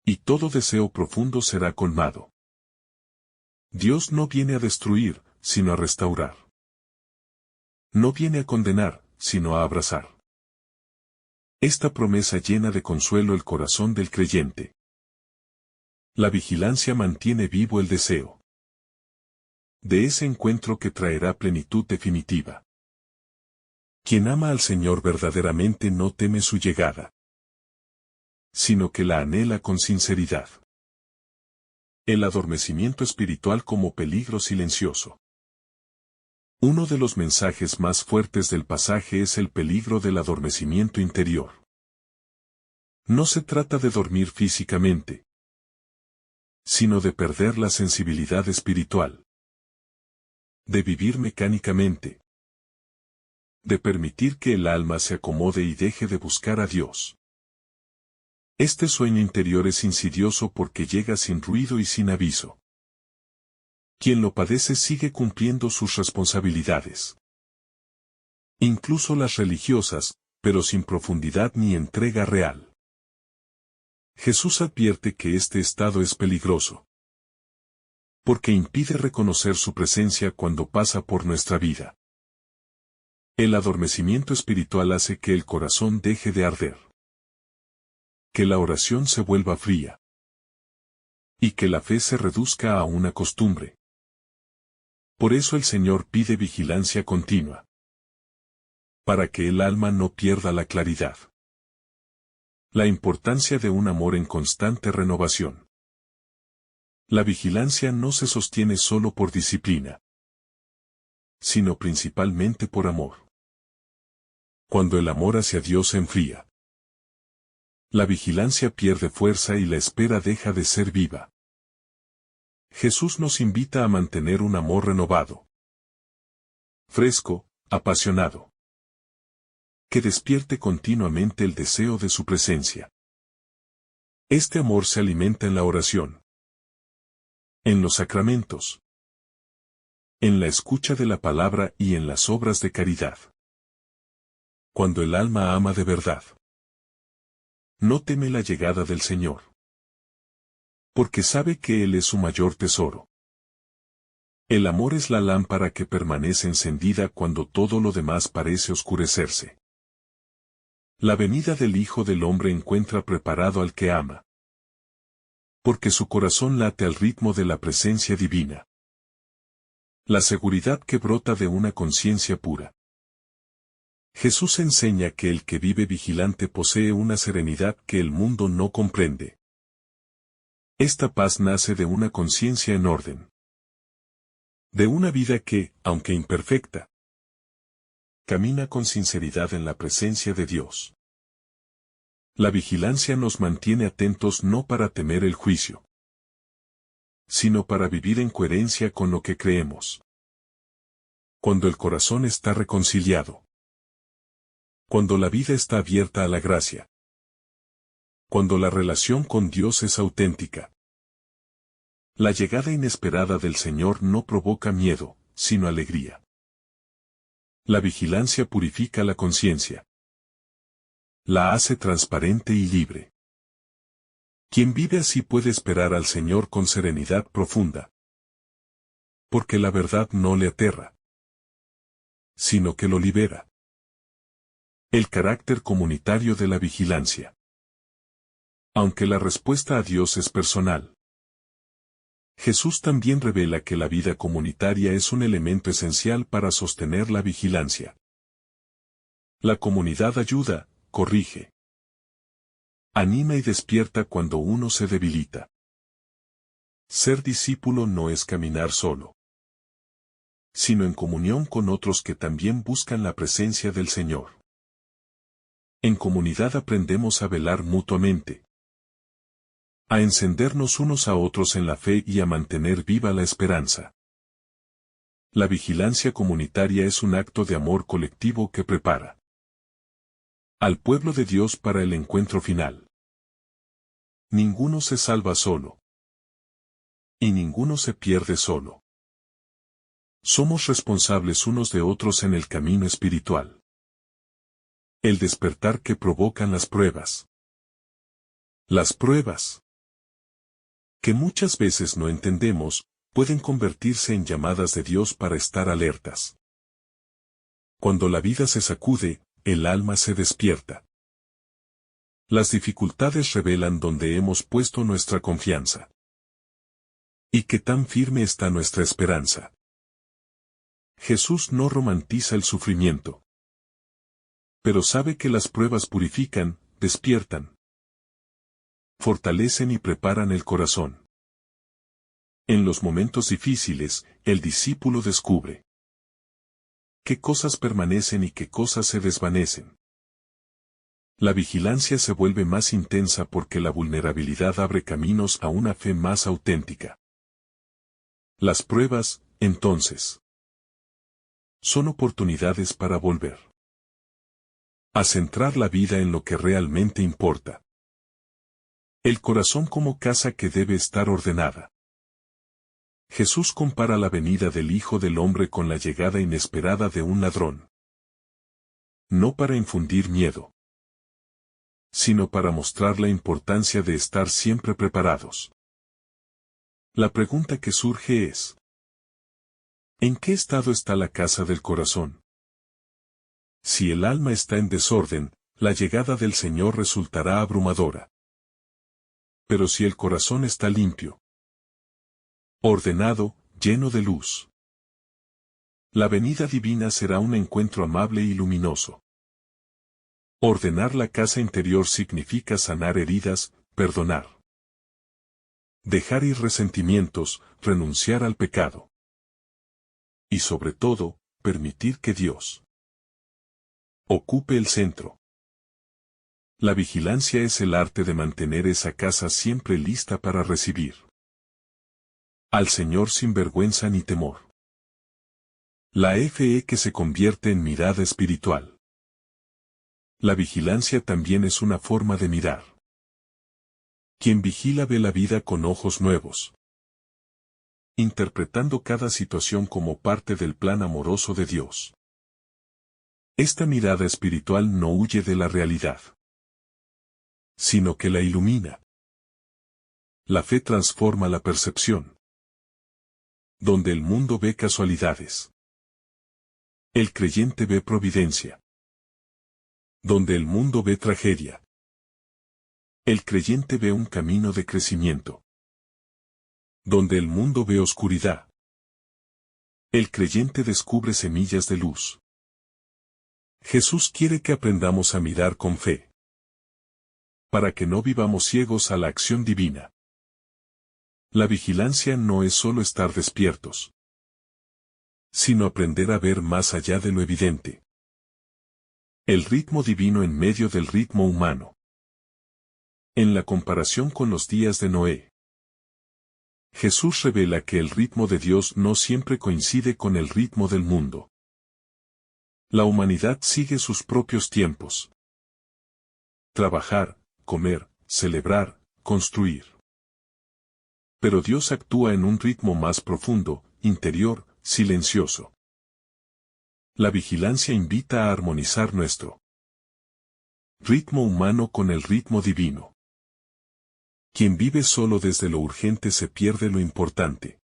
y todo deseo profundo será colmado. Dios no viene a destruir, sino a restaurar. No viene a condenar, sino a abrazar. Esta promesa llena de consuelo el corazón del creyente. La vigilancia mantiene vivo el deseo de ese encuentro que traerá plenitud definitiva. Quien ama al Señor verdaderamente no teme su llegada, sino que la anhela con sinceridad. El adormecimiento espiritual como peligro silencioso. Uno de los mensajes más fuertes del pasaje es el peligro del adormecimiento interior. No se trata de dormir físicamente, sino de perder la sensibilidad espiritual, de vivir mecánicamente, de permitir que el alma se acomode y deje de buscar a Dios. Este sueño interior es insidioso porque llega sin ruido y sin aviso. Quien lo padece sigue cumpliendo sus responsabilidades, incluso las religiosas, pero sin profundidad ni entrega real. Jesús advierte que este estado es peligroso, porque impide reconocer su presencia cuando pasa por nuestra vida. El adormecimiento espiritual hace que el corazón deje de arder, que la oración se vuelva fría, y que la fe se reduzca a una costumbre. Por eso el Señor pide vigilancia continua, para que el alma no pierda la claridad. La importancia de un amor en constante renovación. La vigilancia no se sostiene solo por disciplina, sino principalmente por amor. Cuando el amor hacia Dios se enfría, la vigilancia pierde fuerza y la espera deja de ser viva. Jesús nos invita a mantener un amor renovado, fresco, apasionado, que despierte continuamente el deseo de su presencia. Este amor se alimenta en la oración, en los sacramentos, en la escucha de la palabra y en las obras de caridad. Cuando el alma ama de verdad, no teme la llegada del Señor, porque sabe que Él es su mayor tesoro. El amor es la lámpara que permanece encendida cuando todo lo demás parece oscurecerse. La venida del Hijo del Hombre encuentra preparado al que ama, porque su corazón late al ritmo de la presencia divina. La seguridad que brota de una conciencia pura. Jesús enseña que el que vive vigilante posee una serenidad que el mundo no comprende. Esta paz nace de una conciencia en orden, de una vida que, aunque imperfecta, camina con sinceridad en la presencia de Dios. La vigilancia nos mantiene atentos no para temer el juicio, sino para vivir en coherencia con lo que creemos. Cuando el corazón está reconciliado, cuando la vida está abierta a la gracia, cuando la relación con Dios es auténtica, la llegada inesperada del Señor no provoca miedo, sino alegría. La vigilancia purifica la conciencia, la hace transparente y libre. Quien vive así puede esperar al Señor con serenidad profunda, porque la verdad no le aterra, sino que lo libera. El carácter comunitario de la vigilancia. Aunque la respuesta a Dios es personal, Jesús también revela que la vida comunitaria es un elemento esencial para sostener la vigilancia. La comunidad ayuda, corrige, anima y despierta cuando uno se debilita. Ser discípulo no es caminar solo, sino en comunión con otros que también buscan la presencia del Señor. En comunidad aprendemos a velar mutuamente, a encendernos unos a otros en la fe y a mantener viva la esperanza. La vigilancia comunitaria es un acto de amor colectivo que prepara al pueblo de Dios para el encuentro final. Ninguno se salva solo, y ninguno se pierde solo. Somos responsables unos de otros en el camino espiritual. El despertar que provocan las pruebas. Las pruebas, que muchas veces no entendemos, pueden convertirse en llamadas de Dios para estar alertas. Cuando la vida se sacude, el alma se despierta. Las dificultades revelan dónde hemos puesto nuestra confianza. Y qué tan firme está nuestra esperanza. Jesús no romantiza el sufrimiento, pero sabe que las pruebas purifican, despiertan, fortalecen y preparan el corazón. En los momentos difíciles, el discípulo descubre qué cosas permanecen y qué cosas se desvanecen. La vigilancia se vuelve más intensa porque la vulnerabilidad abre caminos a una fe más auténtica. Las pruebas, entonces, son oportunidades para volver a centrar la vida en lo que realmente importa. El corazón como casa que debe estar ordenada. Jesús compara la venida del Hijo del Hombre con la llegada inesperada de un ladrón. No para infundir miedo, sino para mostrar la importancia de estar siempre preparados. La pregunta que surge es: ¿en qué estado está la casa del corazón? Si el alma está en desorden, la llegada del Señor resultará abrumadora. Pero si el corazón está limpio, ordenado, lleno de luz, la venida divina será un encuentro amable y luminoso. Ordenar la casa interior significa sanar heridas, perdonar, dejar ir resentimientos, renunciar al pecado. Y sobre todo, permitir que Dios ocupe el centro. La vigilancia es el arte de mantener esa casa siempre lista para recibir al Señor sin vergüenza ni temor. La fe que se convierte en mirada espiritual. La vigilancia también es una forma de mirar. Quien vigila ve la vida con ojos nuevos, interpretando cada situación como parte del plan amoroso de Dios. Esta mirada espiritual no huye de la realidad, sino que la ilumina. La fe transforma la percepción. Donde el mundo ve casualidades, el creyente ve providencia. Donde el mundo ve tragedia, el creyente ve un camino de crecimiento. Donde el mundo ve oscuridad, el creyente descubre semillas de luz. Jesús quiere que aprendamos a mirar con fe, para que no vivamos ciegos a la acción divina. La vigilancia no es solo estar despiertos, sino aprender a ver más allá de lo evidente. El ritmo divino en medio del ritmo humano. En la comparación con los días de Noé, Jesús revela que el ritmo de Dios no siempre coincide con el ritmo del mundo. La humanidad sigue sus propios tiempos. Trabajar, comer, celebrar, construir. Pero Dios actúa en un ritmo más profundo, interior, silencioso. La vigilancia invita a armonizar nuestro ritmo humano con el ritmo divino. Quien vive solo desde lo urgente se pierde lo importante.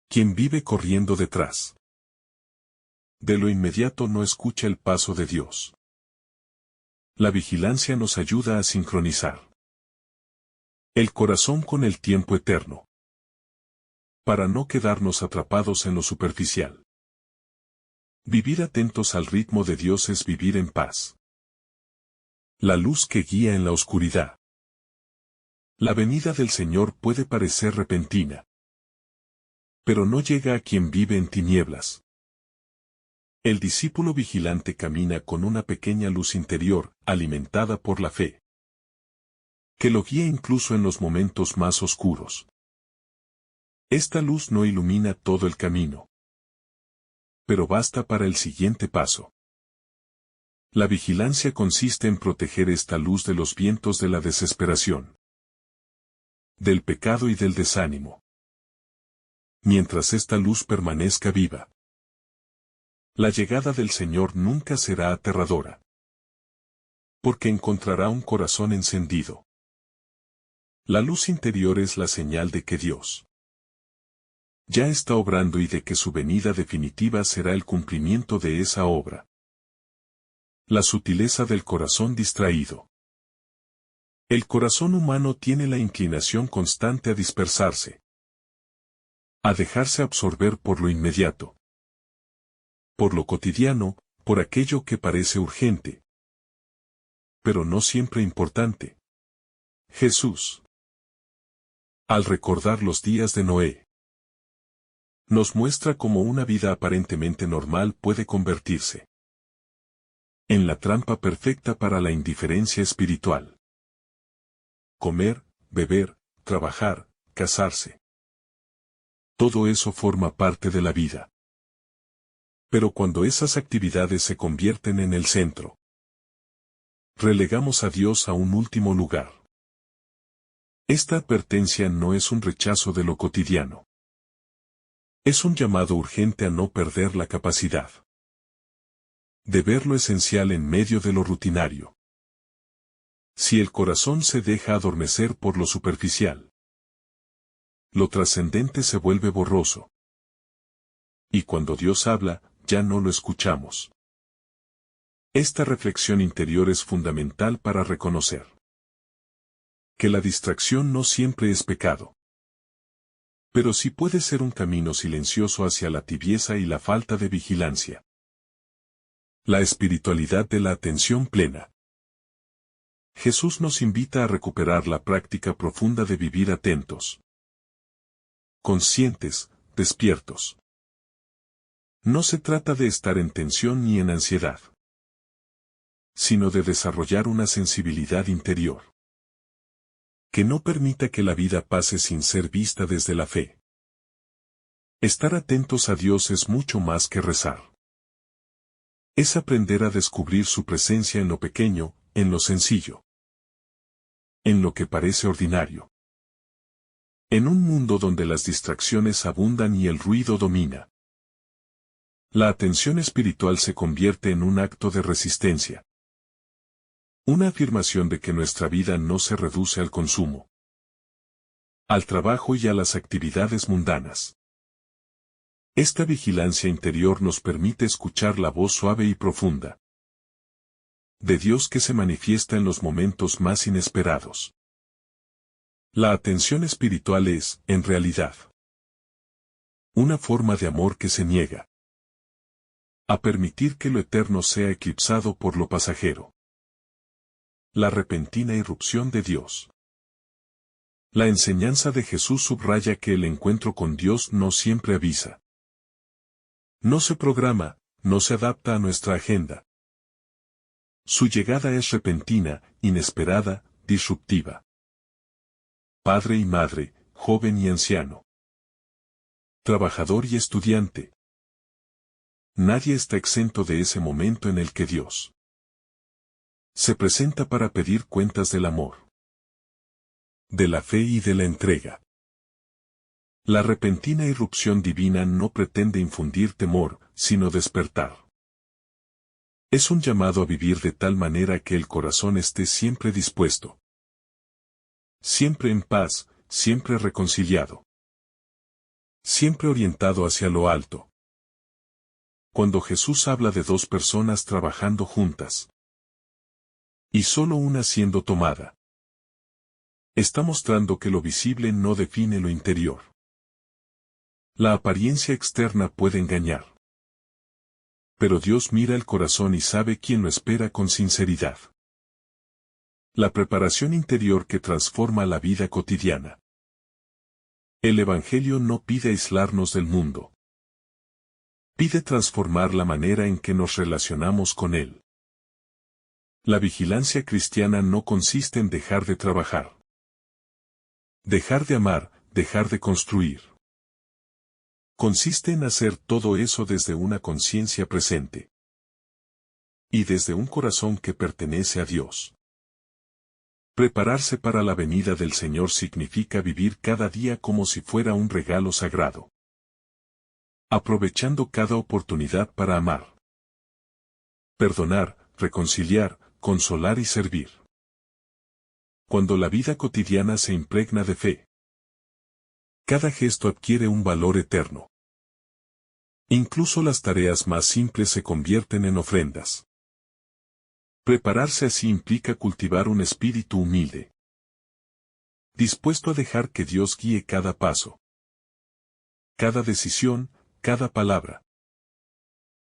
Quien vive corriendo detrás de lo inmediato no escucha el paso de Dios. La vigilancia nos ayuda a sincronizar el corazón con el tiempo eterno, para no quedarnos atrapados en lo superficial. Vivir atentos al ritmo de Dios es vivir en paz. La luz que guía en la oscuridad. La venida del Señor puede parecer repentina, pero no llega a quien vive en tinieblas. El discípulo vigilante camina con una pequeña luz interior, alimentada por la fe, que lo guía incluso en los momentos más oscuros. Esta luz no ilumina todo el camino, pero basta para el siguiente paso. La vigilancia consiste en proteger esta luz de los vientos de la desesperación, del pecado y del desánimo. Mientras esta luz permanezca viva, la llegada del Señor nunca será aterradora, porque encontrará un corazón encendido. La luz interior es la señal de que Dios ya está obrando y de que su venida definitiva será el cumplimiento de esa obra. La sutileza del corazón distraído. El corazón humano tiene la inclinación constante a dispersarse, a dejarse absorber por lo inmediato, por lo cotidiano, por aquello que parece urgente, pero no siempre importante. Jesús, al recordar los días de Noé, Nos muestra cómo una vida aparentemente normal puede convertirse en la trampa perfecta para la indiferencia espiritual. Comer, beber, trabajar, casarse. Todo eso forma parte de la vida. Pero cuando esas actividades se convierten en el centro, relegamos a Dios a un último lugar. Esta advertencia no es un rechazo de lo cotidiano. Es un llamado urgente a no perder la capacidad de ver lo esencial en medio de lo rutinario. Si el corazón se deja adormecer por lo superficial, lo trascendente se vuelve borroso. Y cuando Dios habla, ya no lo escuchamos. Esta reflexión interior es fundamental para reconocer que la distracción no siempre es pecado, pero sí puede ser un camino silencioso hacia la tibieza y la falta de vigilancia. La espiritualidad de la atención plena. Jesús nos invita a recuperar la práctica profunda de vivir atentos, conscientes, despiertos. No se trata de estar en tensión ni en ansiedad, sino de desarrollar una sensibilidad interior que no permita que la vida pase sin ser vista desde la fe. Estar atentos a Dios es mucho más que rezar. Es aprender a descubrir su presencia en lo pequeño, en lo sencillo, en lo que parece ordinario. En un mundo donde las distracciones abundan y el ruido domina, la atención espiritual se convierte en un acto de resistencia. Una afirmación de que nuestra vida no se reduce al consumo, al trabajo y a las actividades mundanas. Esta vigilancia interior nos permite escuchar la voz suave y profunda de Dios que se manifiesta en los momentos más inesperados. La atención espiritual es, en realidad, una forma de amor que se niega a permitir que lo eterno sea eclipsado por lo pasajero. La repentina irrupción de Dios. La enseñanza de Jesús subraya que el encuentro con Dios no siempre avisa. No se programa, no se adapta a nuestra agenda. Su llegada es repentina, inesperada, disruptiva. Padre y madre, joven y anciano. Trabajador y estudiante. Nadie está exento de ese momento en el que Dios se presenta para pedir cuentas del amor, de la fe y de la entrega. La repentina irrupción divina no pretende infundir temor, sino despertar. Es un llamado a vivir de tal manera que el corazón esté siempre dispuesto, siempre en paz, siempre reconciliado, siempre orientado hacia lo alto. Cuando Jesús habla de dos personas trabajando juntas, y solo una siendo tomada, está mostrando que lo visible no define lo interior. La apariencia externa puede engañar. Pero Dios mira el corazón y sabe quién lo espera con sinceridad. La preparación interior que transforma la vida cotidiana. El Evangelio no pide aislarnos del mundo. Pide transformar la manera en que nos relacionamos con él. La vigilancia cristiana no consiste en dejar de trabajar, dejar de amar, dejar de construir. Consiste en hacer todo eso desde una conciencia presente y desde un corazón que pertenece a Dios. Prepararse para la venida del Señor significa vivir cada día como si fuera un regalo sagrado, aprovechando cada oportunidad para amar, perdonar, reconciliar, consolar y servir. Cuando la vida cotidiana se impregna de fe, cada gesto adquiere un valor eterno. Incluso las tareas más simples se convierten en ofrendas. Prepararse así implica cultivar un espíritu humilde, dispuesto a dejar que Dios guíe cada paso, cada decisión, cada palabra.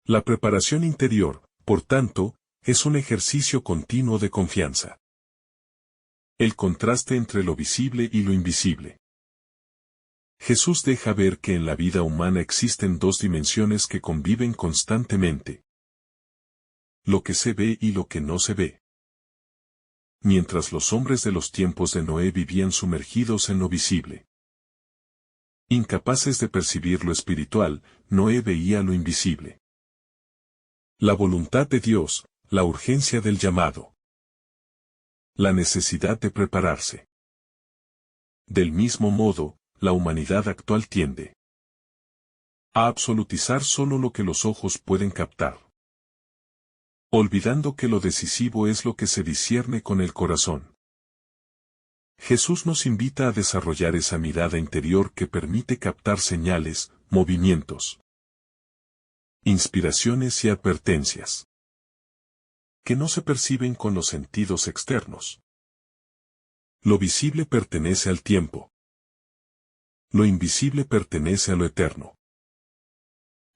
La preparación interior, por tanto, es un ejercicio continuo de confianza. El contraste entre lo visible y lo invisible. Jesús deja ver que en la vida humana existen dos dimensiones que conviven constantemente: lo que se ve y lo que no se ve. Mientras los hombres de los tiempos de Noé vivían sumergidos en lo visible, incapaces de percibir lo espiritual, Noé veía lo invisible. La voluntad de Dios, la urgencia del llamado, la necesidad de prepararse. Del mismo modo, la humanidad actual tiende a absolutizar solo lo que los ojos pueden captar, olvidando que lo decisivo es lo que se discierne con el corazón. Jesús nos invita a desarrollar esa mirada interior que permite captar señales, movimientos, inspiraciones y advertencias que no se perciben con los sentidos externos. Lo visible pertenece al tiempo. Lo invisible pertenece a lo eterno.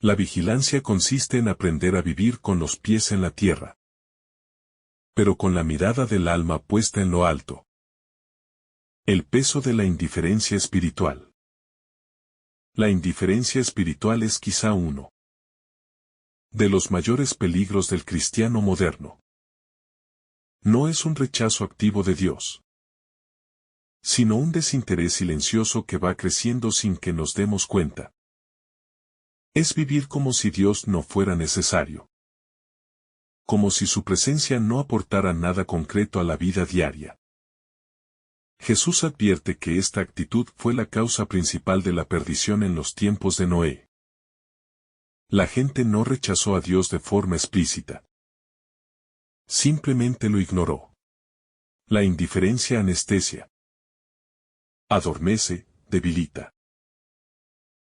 La vigilancia consiste en aprender a vivir con los pies en la tierra, pero con la mirada del alma puesta en lo alto. El peso de la indiferencia espiritual. La indiferencia espiritual es quizá uno de los mayores peligros del cristiano moderno. No es un rechazo activo de Dios, sino un desinterés silencioso que va creciendo sin que nos demos cuenta. Es vivir como si Dios no fuera necesario, como si su presencia no aportara nada concreto a la vida diaria. Jesús advierte que esta actitud fue la causa principal de la perdición en los tiempos de Noé. La gente no rechazó a Dios de forma explícita. Simplemente lo ignoró. La indiferencia anestesia, adormece, debilita.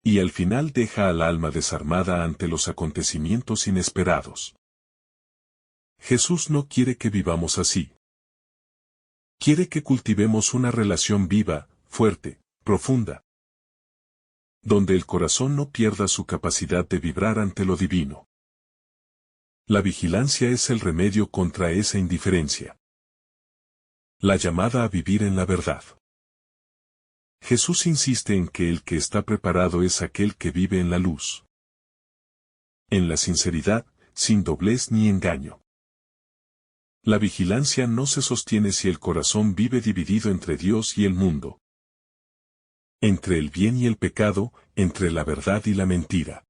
Y al final deja al alma desarmada ante los acontecimientos inesperados. Jesús no quiere que vivamos así. Quiere que cultivemos una relación viva, fuerte, profunda, donde el corazón no pierda su capacidad de vibrar ante lo divino. La vigilancia es el remedio contra esa indiferencia. La llamada a vivir en la verdad. Jesús insiste en que el que está preparado es aquel que vive en la luz, en la sinceridad, sin doblez ni engaño. La vigilancia no se sostiene si el corazón vive dividido entre Dios y el mundo, entre el bien y el pecado, entre la verdad y la mentira.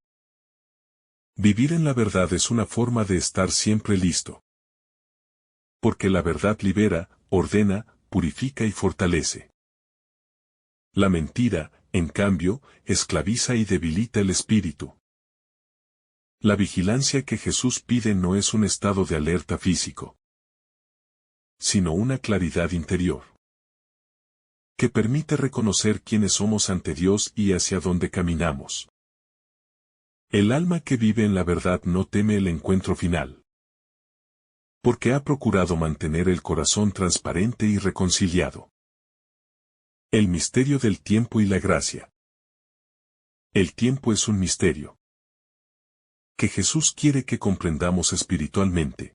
Vivir en la verdad es una forma de estar siempre listo, porque la verdad libera, ordena, purifica y fortalece. La mentira, en cambio, esclaviza y debilita el espíritu. La vigilancia que Jesús pide no es un estado de alerta físico, sino una claridad interior, que permite reconocer quiénes somos ante Dios y hacia dónde caminamos. El alma que vive en la verdad no teme el encuentro final, porque ha procurado mantener el corazón transparente y reconciliado. El misterio del tiempo y la gracia. El tiempo es un misterio que Jesús quiere que comprendamos espiritualmente.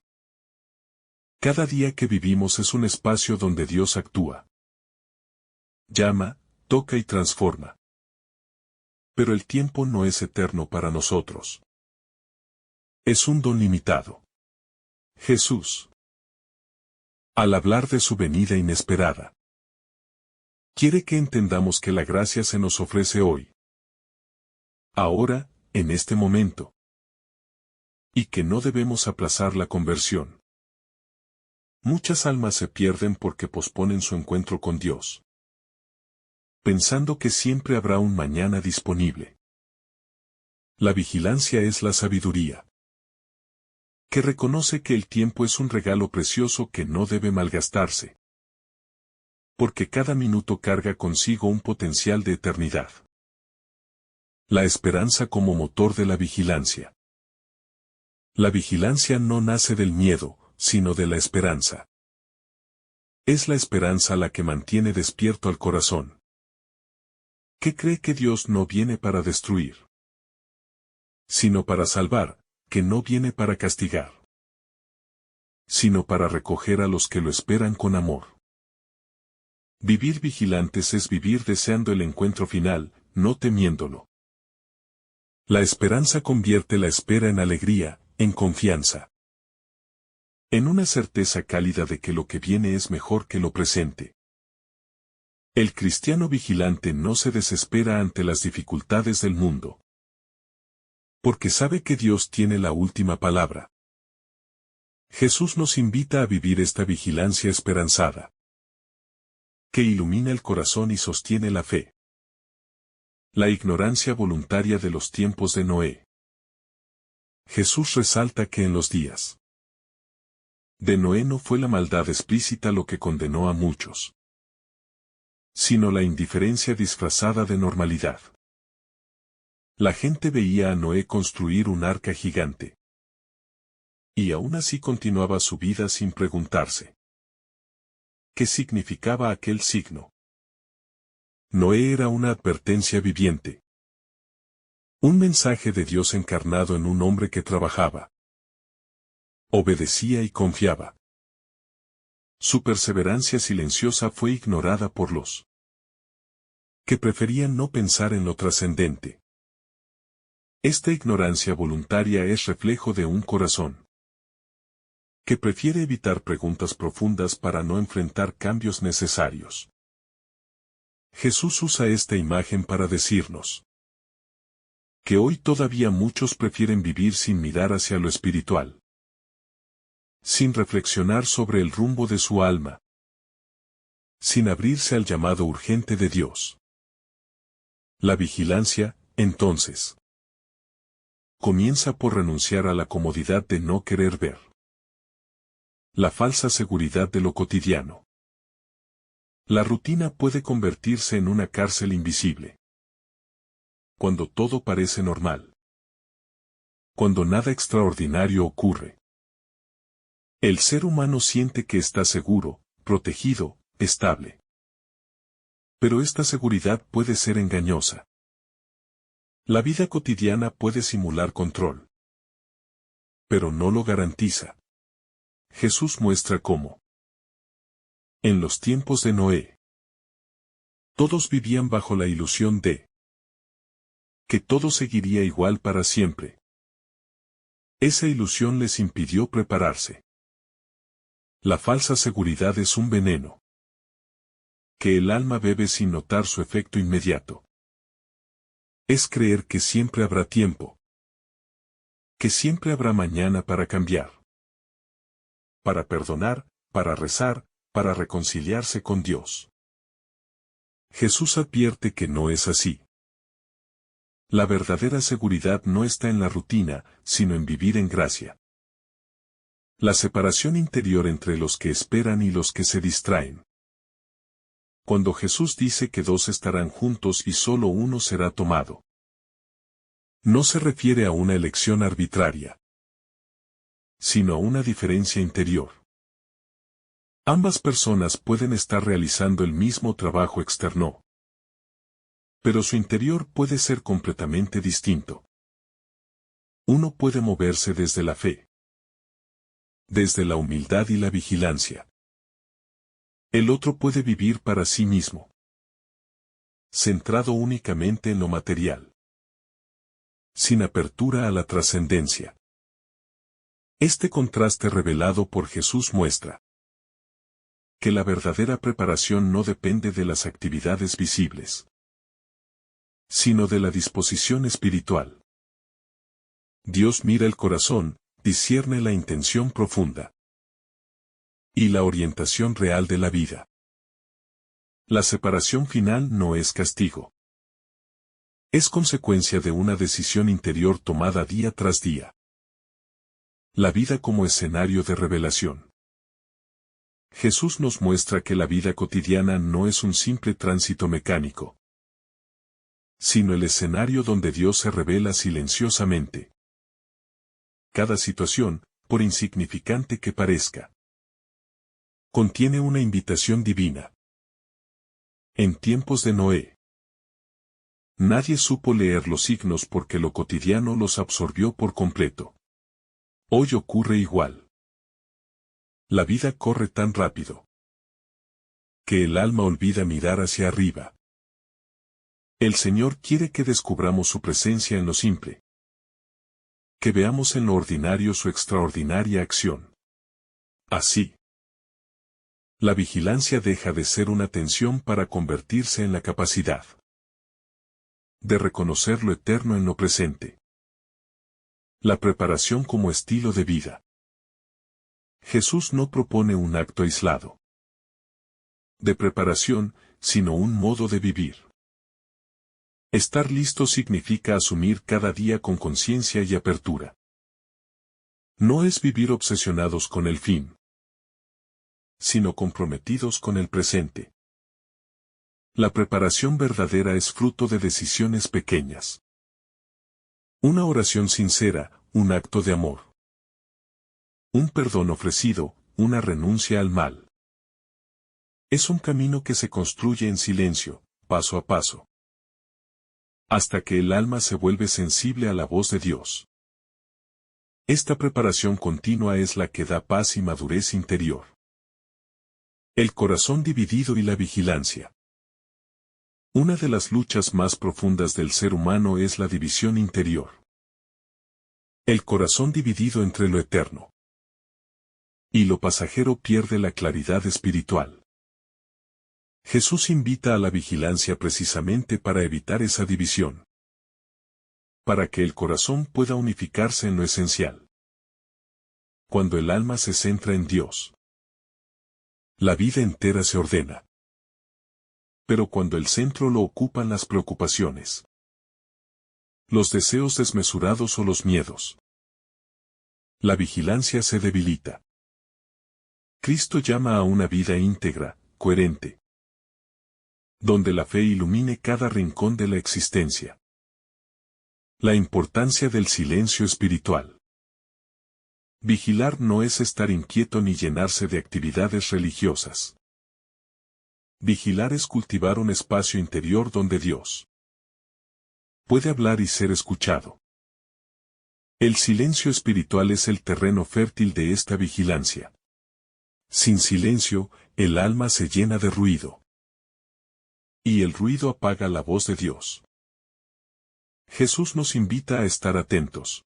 Cada día que vivimos es un espacio donde Dios actúa, llama, toca y transforma. Pero el tiempo no es eterno para nosotros. Es un don limitado. Jesús, al hablar de su venida inesperada, quiere que entendamos que la gracia se nos ofrece hoy, ahora, en este momento, y que no debemos aplazar la conversión. Muchas almas se pierden porque posponen su encuentro con Dios, pensando que siempre habrá un mañana disponible. La vigilancia es la sabiduría, que reconoce que el tiempo es un regalo precioso que no debe malgastarse, porque cada minuto carga consigo un potencial de eternidad. La esperanza como motor de la vigilancia. La vigilancia no nace del miedo, sino de la esperanza. Es la esperanza la que mantiene despierto al corazón, que cree que Dios no viene para destruir, sino para salvar, que no viene para castigar, sino para recoger a los que lo esperan con amor. Vivir vigilantes es vivir deseando el encuentro final, no temiéndolo. La esperanza convierte la espera en alegría, en confianza. En una certeza cálida de que lo que viene es mejor que lo presente. El cristiano vigilante no se desespera ante las dificultades del mundo. Porque sabe que Dios tiene la última palabra. Jesús nos invita a vivir esta vigilancia esperanzada, que ilumina el corazón y sostiene la fe. La ignorancia voluntaria de los tiempos de Noé. Jesús resalta que en los días de Noé no fue la maldad explícita lo que condenó a muchos, sino la indiferencia disfrazada de normalidad. La gente veía a Noé construir un arca gigante. Y aún así continuaba su vida sin preguntarse ¿qué significaba aquel signo? Noé era una advertencia viviente. Un mensaje de Dios encarnado en un hombre que trabajaba, obedecía y confiaba. Su perseverancia silenciosa fue ignorada por los que preferían no pensar en lo trascendente. Esta ignorancia voluntaria es reflejo de un corazón que prefiere evitar preguntas profundas para no enfrentar cambios necesarios. Jesús usa esta imagen para decirnos que hoy todavía muchos prefieren vivir sin mirar hacia lo espiritual, sin reflexionar sobre el rumbo de su alma, sin abrirse al llamado urgente de Dios. La vigilancia, entonces, comienza por renunciar a la comodidad de no querer ver la falsa seguridad de lo cotidiano. La rutina puede convertirse en una cárcel invisible. Cuando todo parece normal. Cuando nada extraordinario ocurre. El ser humano siente que está seguro, protegido, estable. Pero esta seguridad puede ser engañosa. La vida cotidiana puede simular control, pero no lo garantiza. Jesús muestra cómo. En los tiempos de Noé, todos vivían bajo la ilusión de que todo seguiría igual para siempre. Esa ilusión les impidió prepararse. La falsa seguridad es un veneno que el alma bebe sin notar su efecto inmediato. Es creer que siempre habrá tiempo, que siempre habrá mañana para cambiar, para perdonar, para rezar, para reconciliarse con Dios. Jesús advierte que no es así. La verdadera seguridad no está en la rutina, sino en vivir en gracia. La separación interior entre los que esperan y los que se distraen. Cuando Jesús dice que dos estarán juntos y solo uno será tomado, no se refiere a una elección arbitraria, sino a una diferencia interior. Ambas personas pueden estar realizando el mismo trabajo externo, pero su interior puede ser completamente distinto. Uno puede moverse desde la fe, desde la humildad y la vigilancia. El otro puede vivir para sí mismo, centrado únicamente en lo material, sin apertura a la trascendencia. Este contraste revelado por Jesús muestra que la verdadera preparación no depende de las actividades visibles, sino de la disposición espiritual. Dios mira el corazón, discierne la intención profunda y la orientación real de la vida. La separación final no es castigo. Es consecuencia de una decisión interior tomada día tras día. La vida como escenario de revelación. Jesús nos muestra que la vida cotidiana no es un simple tránsito mecánico, sino el escenario donde Dios se revela silenciosamente. Cada situación, por insignificante que parezca, contiene una invitación divina. En tiempos de Noé, nadie supo leer los signos porque lo cotidiano los absorbió por completo. Hoy ocurre igual. La vida corre tan rápido que el alma olvida mirar hacia arriba. El Señor quiere que descubramos su presencia en lo simple. Que veamos en lo ordinario su extraordinaria acción. Así, la vigilancia deja de ser una tensión para convertirse en la capacidad de reconocer lo eterno en lo presente. La preparación como estilo de vida. Jesús no propone un acto aislado de preparación, sino un modo de vivir. Estar listo significa asumir cada día con conciencia y apertura. No es vivir obsesionados con el fin, sino comprometidos con el presente. La preparación verdadera es fruto de decisiones pequeñas. Una oración sincera, un acto de amor. Un perdón ofrecido, una renuncia al mal. Es un camino que se construye en silencio, paso a paso, hasta que el alma se vuelve sensible a la voz de Dios. Esta preparación continua es la que da paz y madurez interior. El corazón dividido y la vigilancia. Una de las luchas más profundas del ser humano es la división interior. El corazón dividido entre lo eterno y lo pasajero pierde la claridad espiritual. Jesús invita a la vigilancia precisamente para evitar esa división, para que el corazón pueda unificarse en lo esencial. Cuando el alma se centra en Dios, la vida entera se ordena. Pero cuando el centro lo ocupan las preocupaciones, los deseos desmesurados o los miedos, la vigilancia se debilita. Cristo llama a una vida íntegra, coherente, donde la fe ilumine cada rincón de la existencia. La importancia del silencio espiritual. Vigilar no es estar inquieto ni llenarse de actividades religiosas. Vigilar es cultivar un espacio interior donde Dios puede hablar y ser escuchado. El silencio espiritual es el terreno fértil de esta vigilancia. Sin silencio, el alma se llena de ruido. Y el ruido apaga la voz de Dios. Jesús nos invita a estar atentos,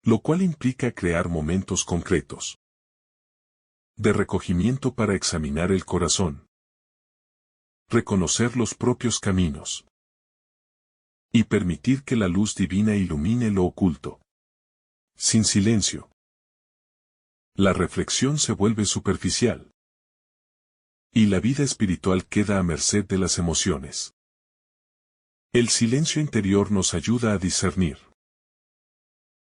lo cual implica crear momentos concretos de recogimiento para examinar el corazón, reconocer los propios caminos y permitir que la luz divina ilumine lo oculto. Sin silencio, la reflexión se vuelve superficial y la vida espiritual queda a merced de las emociones. El silencio interior nos ayuda a discernir,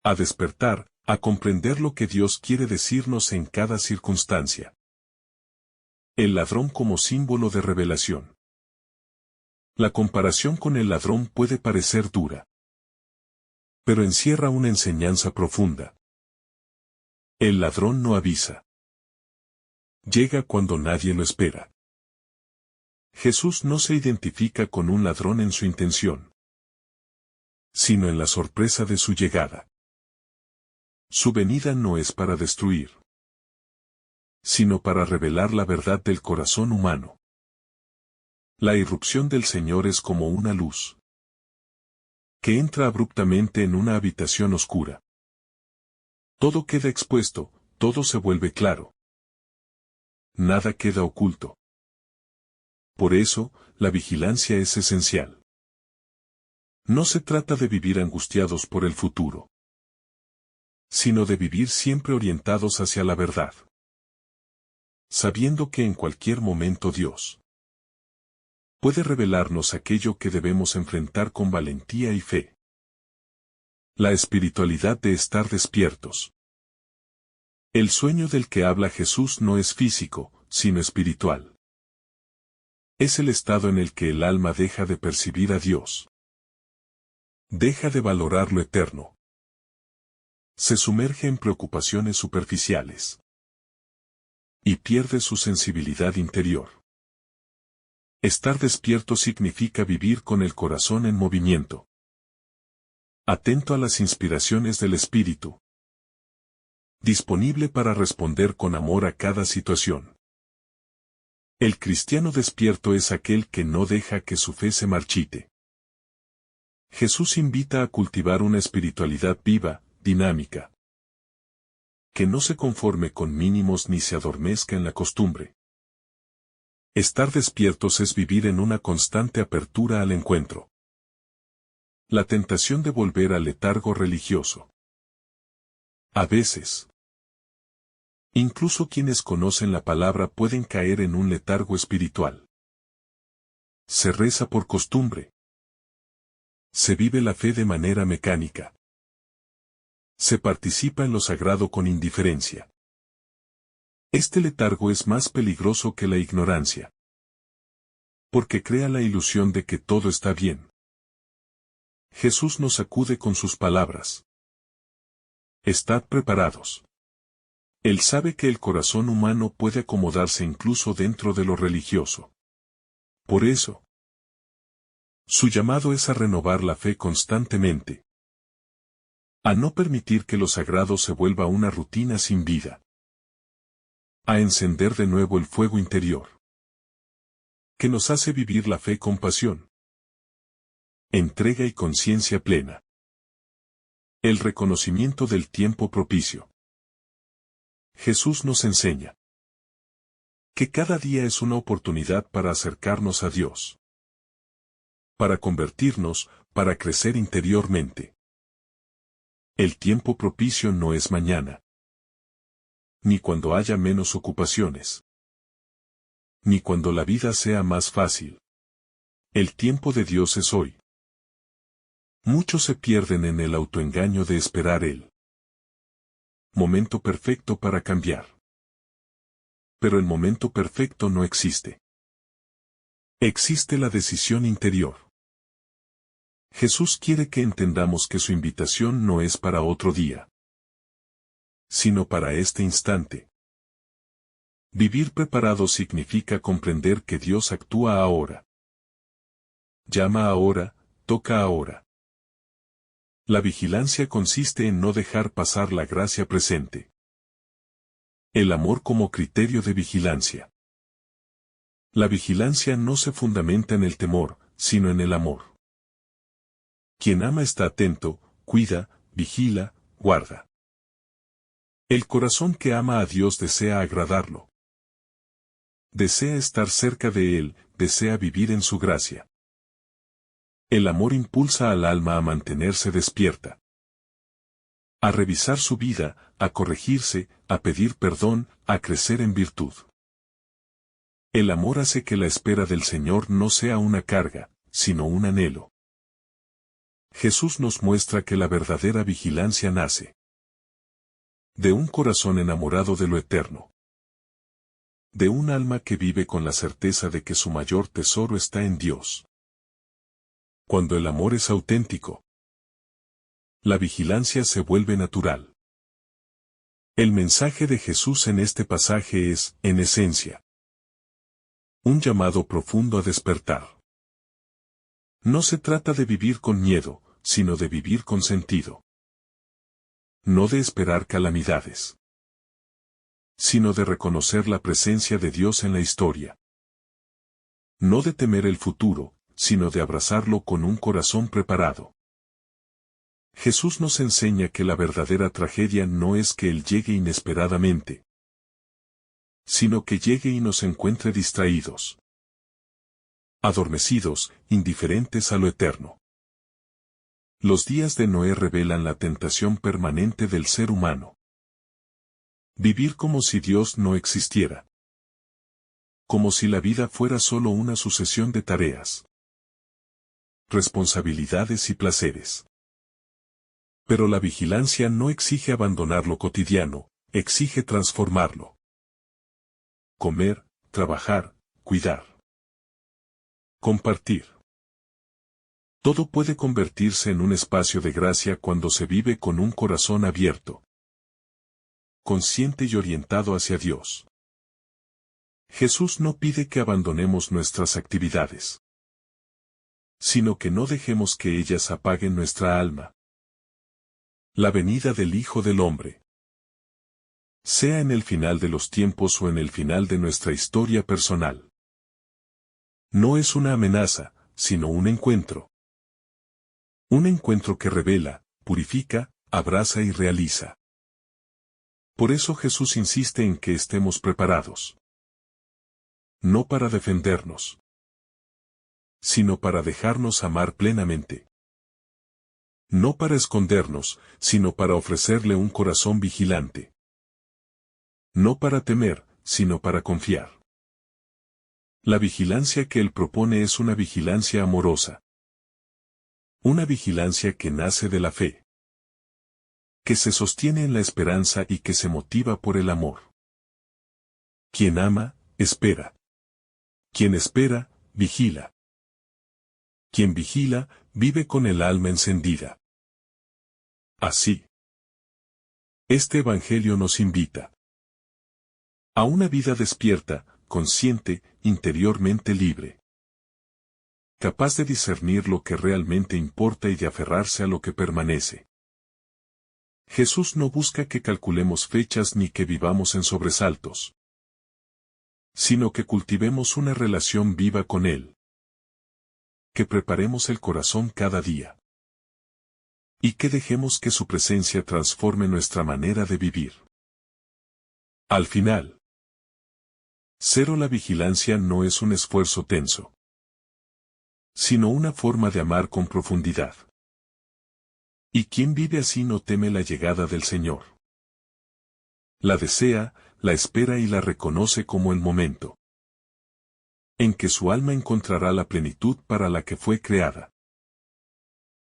a despertar, a comprender lo que Dios quiere decirnos en cada circunstancia. El ladrón como símbolo de revelación. La comparación con el ladrón puede parecer dura, pero encierra una enseñanza profunda. El ladrón no avisa. Llega cuando nadie lo espera. Jesús no se identifica con un ladrón en su intención, sino en la sorpresa de su llegada. Su venida no es para destruir, sino para revelar la verdad del corazón humano. La irrupción del Señor es como una luz que entra abruptamente en una habitación oscura. Todo queda expuesto, todo se vuelve claro. Nada queda oculto. Por eso, la vigilancia es esencial. No se trata de vivir angustiados por el futuro, sino de vivir siempre orientados hacia la verdad, sabiendo que en cualquier momento Dios puede revelarnos aquello que debemos enfrentar con valentía y fe. La espiritualidad de estar despiertos. El sueño del que habla Jesús no es físico, sino espiritual. Es el estado en el que el alma deja de percibir a Dios. Deja de valorar lo eterno. Se sumerge en preocupaciones superficiales. Y pierde su sensibilidad interior. Estar despierto significa vivir con el corazón en movimiento. Atento a las inspiraciones del Espíritu. Disponible para responder con amor a cada situación. El cristiano despierto es aquel que no deja que su fe se marchite. Jesús invita a cultivar una espiritualidad viva, dinámica, que no se conforme con mínimos ni se adormezca en la costumbre. Estar despiertos es vivir en una constante apertura al encuentro. La tentación de volver al letargo religioso. A veces, incluso quienes conocen la palabra pueden caer en un letargo espiritual. Se reza por costumbre. Se vive la fe de manera mecánica. Se participa en lo sagrado con indiferencia. Este letargo es más peligroso que la ignorancia, porque crea la ilusión de que todo está bien. Jesús nos sacude con sus palabras. Estad preparados. Él sabe que el corazón humano puede acomodarse incluso dentro de lo religioso. Por eso, su llamado es a renovar la fe constantemente, a no permitir que lo sagrado se vuelva una rutina sin vida, a encender de nuevo el fuego interior, que nos hace vivir la fe con pasión, entrega y conciencia plena. El reconocimiento del tiempo propicio. Jesús nos enseña que cada día es una oportunidad para acercarnos a Dios, para convertirnos, para crecer interiormente. El tiempo propicio no es mañana, ni cuando haya menos ocupaciones, ni cuando la vida sea más fácil. El tiempo de Dios es hoy. Muchos se pierden en el autoengaño de esperar el momento perfecto para cambiar. Pero el momento perfecto no existe. Existe la decisión interior. Jesús quiere que entendamos que su invitación no es para otro día, sino para este instante. Vivir preparado significa comprender que Dios actúa ahora. Llama ahora, toca ahora. La vigilancia consiste en no dejar pasar la gracia presente. El amor como criterio de vigilancia. La vigilancia no se fundamenta en el temor, sino en el amor. Quien ama está atento, cuida, vigila, guarda. El corazón que ama a Dios desea agradarlo. Desea estar cerca de Él, desea vivir en su gracia. El amor impulsa al alma a mantenerse despierta, a revisar su vida, a corregirse, a pedir perdón, a crecer en virtud. El amor hace que la espera del Señor no sea una carga, sino un anhelo. Jesús nos muestra que la verdadera vigilancia nace de un corazón enamorado de lo eterno, de un alma que vive con la certeza de que su mayor tesoro está en Dios. Cuando el amor es auténtico, la vigilancia se vuelve natural. El mensaje de Jesús en este pasaje es, en esencia, un llamado profundo a despertar. No se trata de vivir con miedo, sino de vivir con sentido. No de esperar calamidades, sino de reconocer la presencia de Dios en la historia. No de temer el futuro, sino de abrazarlo con un corazón preparado. Jesús nos enseña que la verdadera tragedia no es que Él llegue inesperadamente, sino que llegue y nos encuentre distraídos, adormecidos, indiferentes a lo eterno. Los días de Noé revelan la tentación permanente del ser humano. Vivir como si Dios no existiera. Como si la vida fuera solo una sucesión de tareas, responsabilidades y placeres. Pero la vigilancia no exige abandonar lo cotidiano, exige transformarlo. Comer, trabajar, cuidar, compartir. Todo puede convertirse en un espacio de gracia cuando se vive con un corazón abierto, consciente y orientado hacia Dios. Jesús no pide que abandonemos nuestras actividades, sino que no dejemos que ellas apaguen nuestra alma. La venida del Hijo del Hombre sea en el final de los tiempos o en el final de nuestra historia personal. No es una amenaza, sino un encuentro. Un encuentro que revela, purifica, abraza y realiza. Por eso Jesús insiste en que estemos preparados. No para defendernos, sino para dejarnos amar plenamente. No para escondernos, sino para ofrecerle un corazón vigilante. No para temer, sino para confiar. La vigilancia que Él propone es una vigilancia amorosa. Una vigilancia que nace de la fe, que se sostiene en la esperanza y que se motiva por el amor. Quien ama, espera. Quien espera, vigila. Quien vigila, vive con el alma encendida. Así, este Evangelio nos invita a una vida despierta, consciente, interiormente libre. Capaz de discernir lo que realmente importa y de aferrarse a lo que permanece. Jesús no busca que calculemos fechas ni que vivamos en sobresaltos, sino que cultivemos una relación viva con Él. Que preparemos el corazón cada día. Y que dejemos que su presencia transforme nuestra manera de vivir. Al final, cero la vigilancia no es un esfuerzo tenso, sino una forma de amar con profundidad. Y quien vive así no teme la llegada del Señor. La desea, la espera y la reconoce como el momento en que su alma encontrará la plenitud para la que fue creada.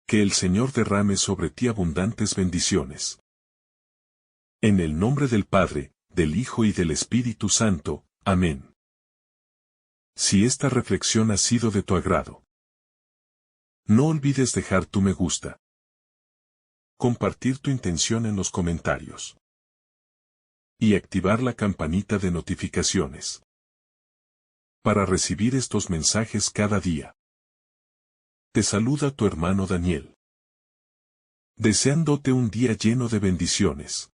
Que el Señor derrame sobre ti abundantes bendiciones. En el nombre del Padre, del Hijo y del Espíritu Santo. Amén. Si esta reflexión ha sido de tu agrado, no olvides dejar tu me gusta. Compartir tu intención en los comentarios. Y activar la campanita de notificaciones. Para recibir estos mensajes cada día. Te saluda tu hermano Daniel. Deseándote un día lleno de bendiciones.